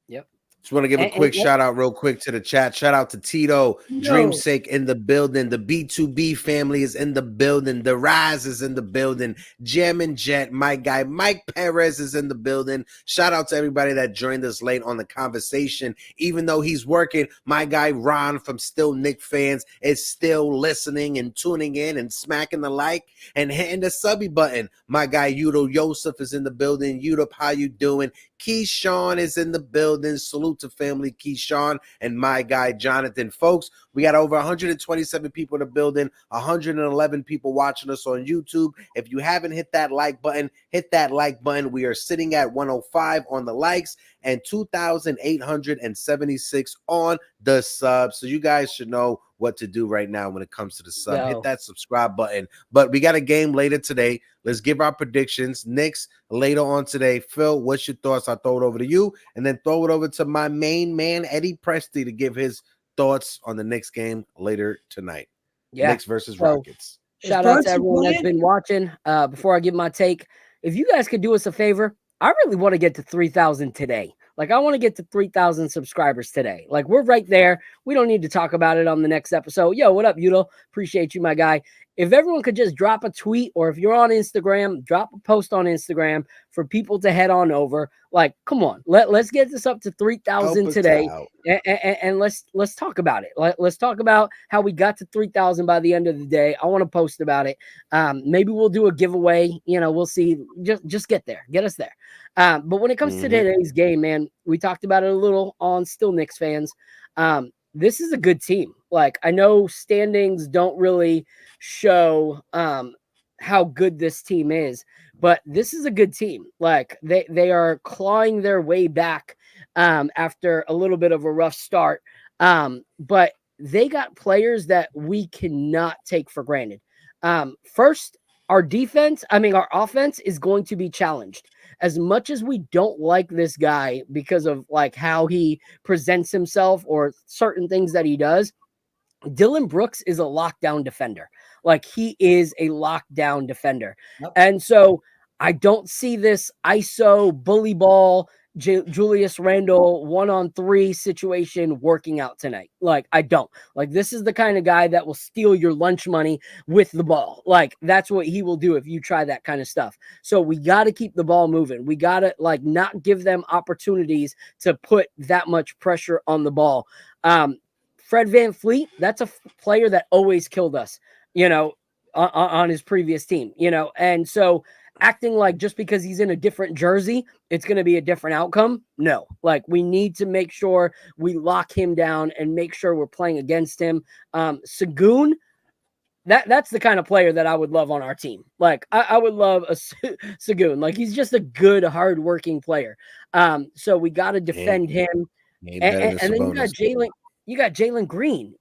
Yep. Just want to give a quick shout out real quick to the chat. Shout out to Tito, Dreamsake in the building. The B2B family is in the building. The Rise is in the building. Jam and Jet, my guy Mike Perez is in the building. Shout out to everybody that joined us late on the conversation. Even though he's working, my guy Ron from Still Knick Fans is still listening and tuning in and smacking the like and hitting the subby button. My guy Udo Yosef is in the building. Udo, how you doing? Keyshawn is in the building. Salute to family Keyshawn and my guy Jonathan. Folks, we got over 127 people in the building, 111 people watching us on YouTube. If you haven't hit that like button, hit that like button. We are sitting at 105 on the likes and 2,876 on the subs. So you guys should know what to do right now when it comes to the sub. Hit that subscribe button. But we got a game later today. Let's give our predictions. Knicks later on today. Phil, what's your thoughts? I'll throw it over to you and then throw it over to my main man, Eddie Presti, to give his thoughts on the Knicks game later tonight. Knicks versus Rockets. Shout out to everyone that's been watching. Before I give my take, if you guys could do us a favor, I really want to get to 3,000 today. Like, I want to get to 3,000 subscribers today. Like, we're right there. We don't need to talk about it on the next episode. Yo, what up, Udo? Appreciate you, my guy. If everyone could just drop a tweet, or if you're on Instagram, drop a post on Instagram for people to head on over. Like, come on, let's get this up to 3,000 today, and let's talk about it. Let's talk about how we got to 3,000 by the end of the day. I want to post about it. Maybe we'll do a giveaway. We'll see. Just get there, get us there. But when it comes to today's game, man, we talked about it a little on Still Knicks Fans. this is a good team. Like, I know standings don't really show how good this team is, but this is a good team. Like, they are clawing their way back after a little bit of a rough start. But they got players that we cannot take for granted. First, our offense is going to be challenged. As much as we don't like this guy because of like how he presents himself or certain things that he does, Dylan Brooks is a lockdown defender. Like, he is a lockdown defender. Yep. And so I don't see this ISO bully ball Julius Randle 1-on-3 situation working out tonight. Like, I don't. Like, this is the kind of guy that will steal your lunch money with the ball. Like, that's what he will do if you try that kind of stuff. So we got to keep the ball moving. We got to like not give them opportunities to put that much pressure on the ball. Fred VanVleet, that's a player that always killed us, on his previous team, and so acting like just because he's in a different jersey, it's going to be a different outcome. No, like, we need to make sure we lock him down and make sure we're playing against him. Sengun, that's the kind of player that I would love on our team. Like, I would love a Sengun. Like, he's just a good, hardworking player. So we got to defend him. And then you got Jalen Green,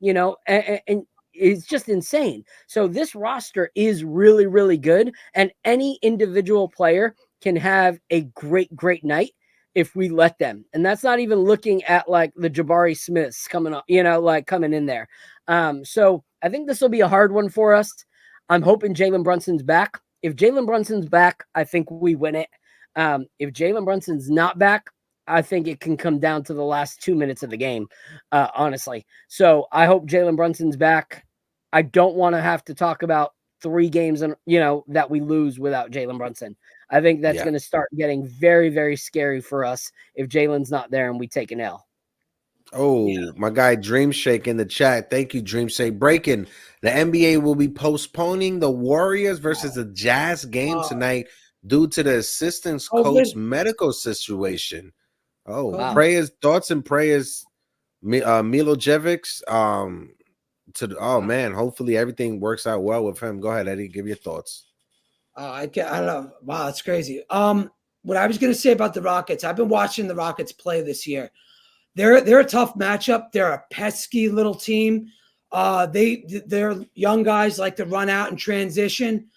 and it's just insane. So this roster is really, really good, and any individual player can have a great, great night if we let them. And that's not even looking at like the Jabari Smiths coming up, coming in there. So I think this will be a hard one for us. I'm hoping Jalen Brunson's back. If Jalen Brunson's back, I think we win it. If Jalen Brunson's not back, I think it can come down to the last 2 minutes of the game, honestly. So I hope Jalen Brunson's back. I don't want to have to talk about 3 games, that we lose without Jalen Brunson. I think that's going to start getting very, very scary for us if Jalen's not there and we take an L. Oh, my guy Dream Shake in the chat. Thank you, Dream Shake. Breaking. The NBA will be postponing the Warriors versus the Jazz game tonight due to the assistant coach medical situation. Oh, Wow. Thoughts and prayers, Milojevic. Man, hopefully everything works out well with him. Go ahead, Eddie. Give your thoughts. I don't know. Wow, that's crazy. What I was going to say about the Rockets, I've been watching the Rockets play this year. They're a tough matchup. They're a pesky little team. They're young guys, like to run out and transition.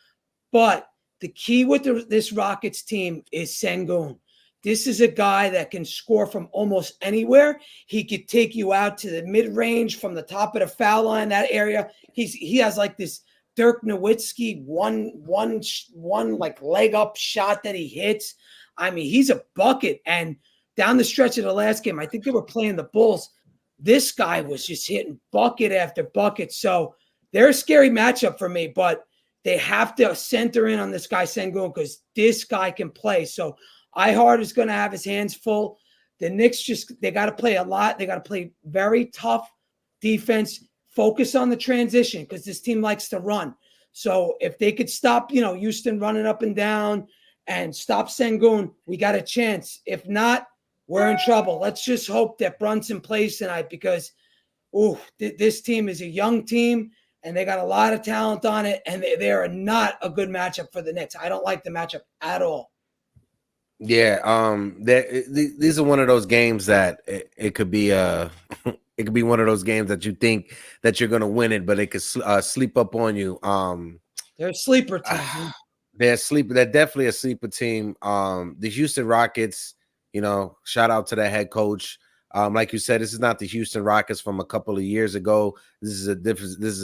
But the key with this Rockets team is Sengun. This is a guy that can score from almost anywhere. He could take you out to the mid-range from the top of the foul line, that area. He has like this Dirk Nowitzki one like leg up shot that he hits. I mean, he's a bucket. And down the stretch of the last game, I think they were playing the Bulls. This guy was just hitting bucket after bucket. So they're a scary matchup for me, but they have to center in on this guy Sengun because this guy can play. So Ihart is going to have his hands full. The Knicks they got to play a lot. They got to play very tough defense, focus on the transition because this team likes to run. So if they could stop, Houston running up and down and stop Sengun, we got a chance. If not, we're in trouble. Let's just hope that Brunson plays tonight because, this team is a young team and they got a lot of talent on it, and they are not a good matchup for the Knicks. I don't like the matchup at all. Yeah, these are one of those games that it could be it could be one of those games that you think that you're gonna win it, but it could sleep up on you. They're a sleeper team. They're definitely a sleeper team. The Houston Rockets, shout out to the head coach. Like you said, this is not the Houston Rockets from a couple of years ago. This is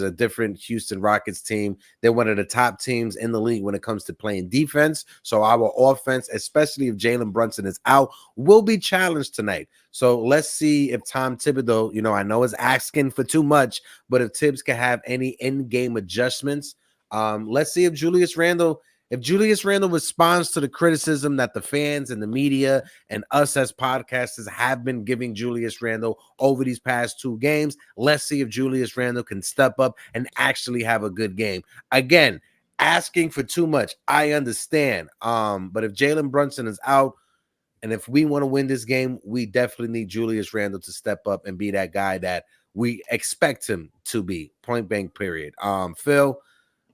a different Houston Rockets team. They're one of the top teams in the league when it comes to playing defense. So our offense, especially if Jalen Brunson is out, will be challenged tonight. So let's see if Tom Thibodeau, I know is asking for too much, but if Tibbs can have any in-game adjustments, let's see if Julius Randle responds to the criticism that the fans and the media and us as podcasters have been giving Julius Randle over these past 2 games. Let's see if Julius Randle can step up and actually have a good game. Again, asking for too much, I understand. But if Jalen Brunson is out, and if we want to win this game, we definitely need Julius Randle to step up and be that guy that we expect him to be. Point blank, period. Phil,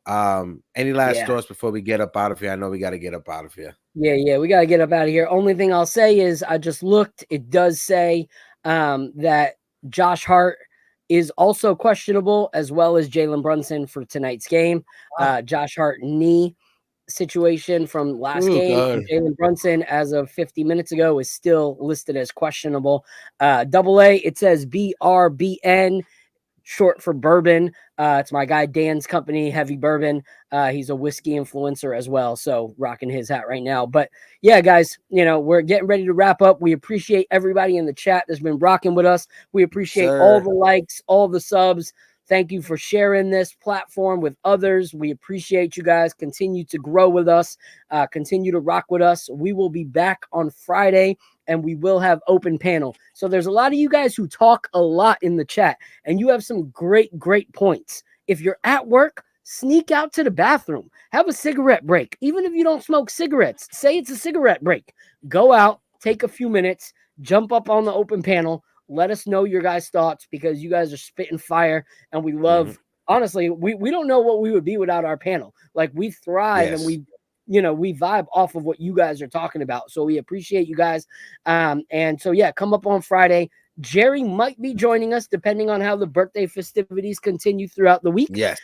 any last thoughts before we get up out of here? I know we got to get up out of here. Yeah, we got to get up out of here. Only thing I'll say is I just looked. It does say that Josh Hart is also questionable, as well as Jalen Brunson for tonight's game. Josh Hart knee situation from last game. Jalen Brunson, as of 50 minutes ago, is still listed as questionable. AA, it says BRBN, short for bourbon. It's my guy Dan's company, Heavy Bourbon. He's a whiskey influencer as well, so rocking his hat right now. But yeah, guys, we're getting ready to wrap up. We appreciate everybody in the chat that's been rocking with us. We appreciate all the likes, all the subs. Thank you for sharing this platform with others. We appreciate you guys. Continue to grow with us. Continue to rock with us. We will be back on Friday, and we will have open panel. So there's a lot of you guys who talk a lot in the chat, and you have some great points. If you're at work, sneak out to the bathroom. Have a cigarette break. Even if you don't smoke cigarettes, say it's a cigarette break. Go out, take a few minutes, jump up on the open panel. Let us know your guys' thoughts, because you guys are spitting fire, and we love, honestly, we don't know what we would be without our panel. Like, we thrive and we vibe off of what you guys are talking about. So we appreciate you guys. And so, yeah, come up on Friday. Jerry might be joining us depending on how the birthday festivities continue throughout the week. Yes.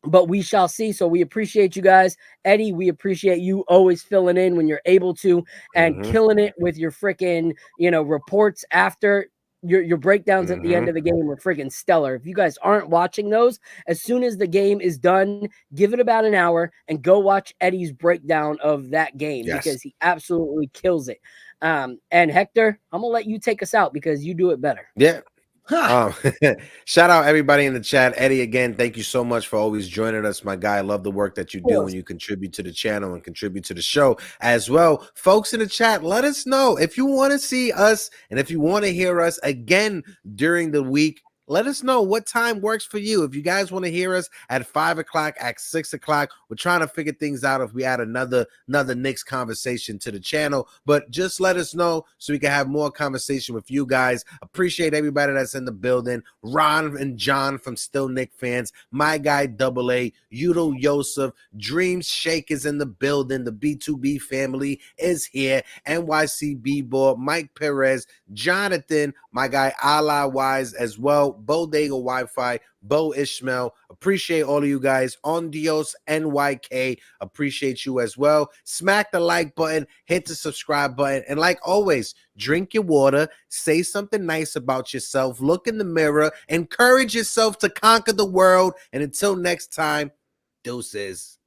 But we shall see. So we appreciate you guys. Eddie, we appreciate you always filling in when you're able to, and killing it with your freaking, reports after your breakdowns at the end of the game were freaking stellar. If you guys aren't watching those, as soon as the game is done, give it about an hour and go watch Eddie's breakdown of that game, because he absolutely kills it. And Hector, I'm gonna let you take us out because you do it better. Yeah. Shout out everybody in the chat. Eddie, again, thank you so much for always joining us, my guy. I love the work that you do when you contribute to the channel and contribute to the show as well. Folks in the chat, let us know if you want to see us and if you want to hear us again during the week. Let us know what time works for you. If you guys want to hear us at 5 o'clock, at 6 o'clock, we're trying to figure things out if we add another Knicks conversation to the channel. But just let us know so we can have more conversation with you guys. Appreciate everybody that's in the building. Ron and John from Still Knicks Fans. My guy AA, Udo Yosef, Dreams Shake is in the building. The B2B family is here. NYC B-Ball, Mike Perez, Jonathan, my guy Allah Wise as well. Bodega Wi-Fi, Bo Ishmael. Appreciate all of you guys. On Dios NYK. Appreciate you as well. Smack the like button, hit the subscribe button, and like always, drink your water, say something nice about yourself, look in the mirror, encourage yourself to conquer the world, and until next time, deuces.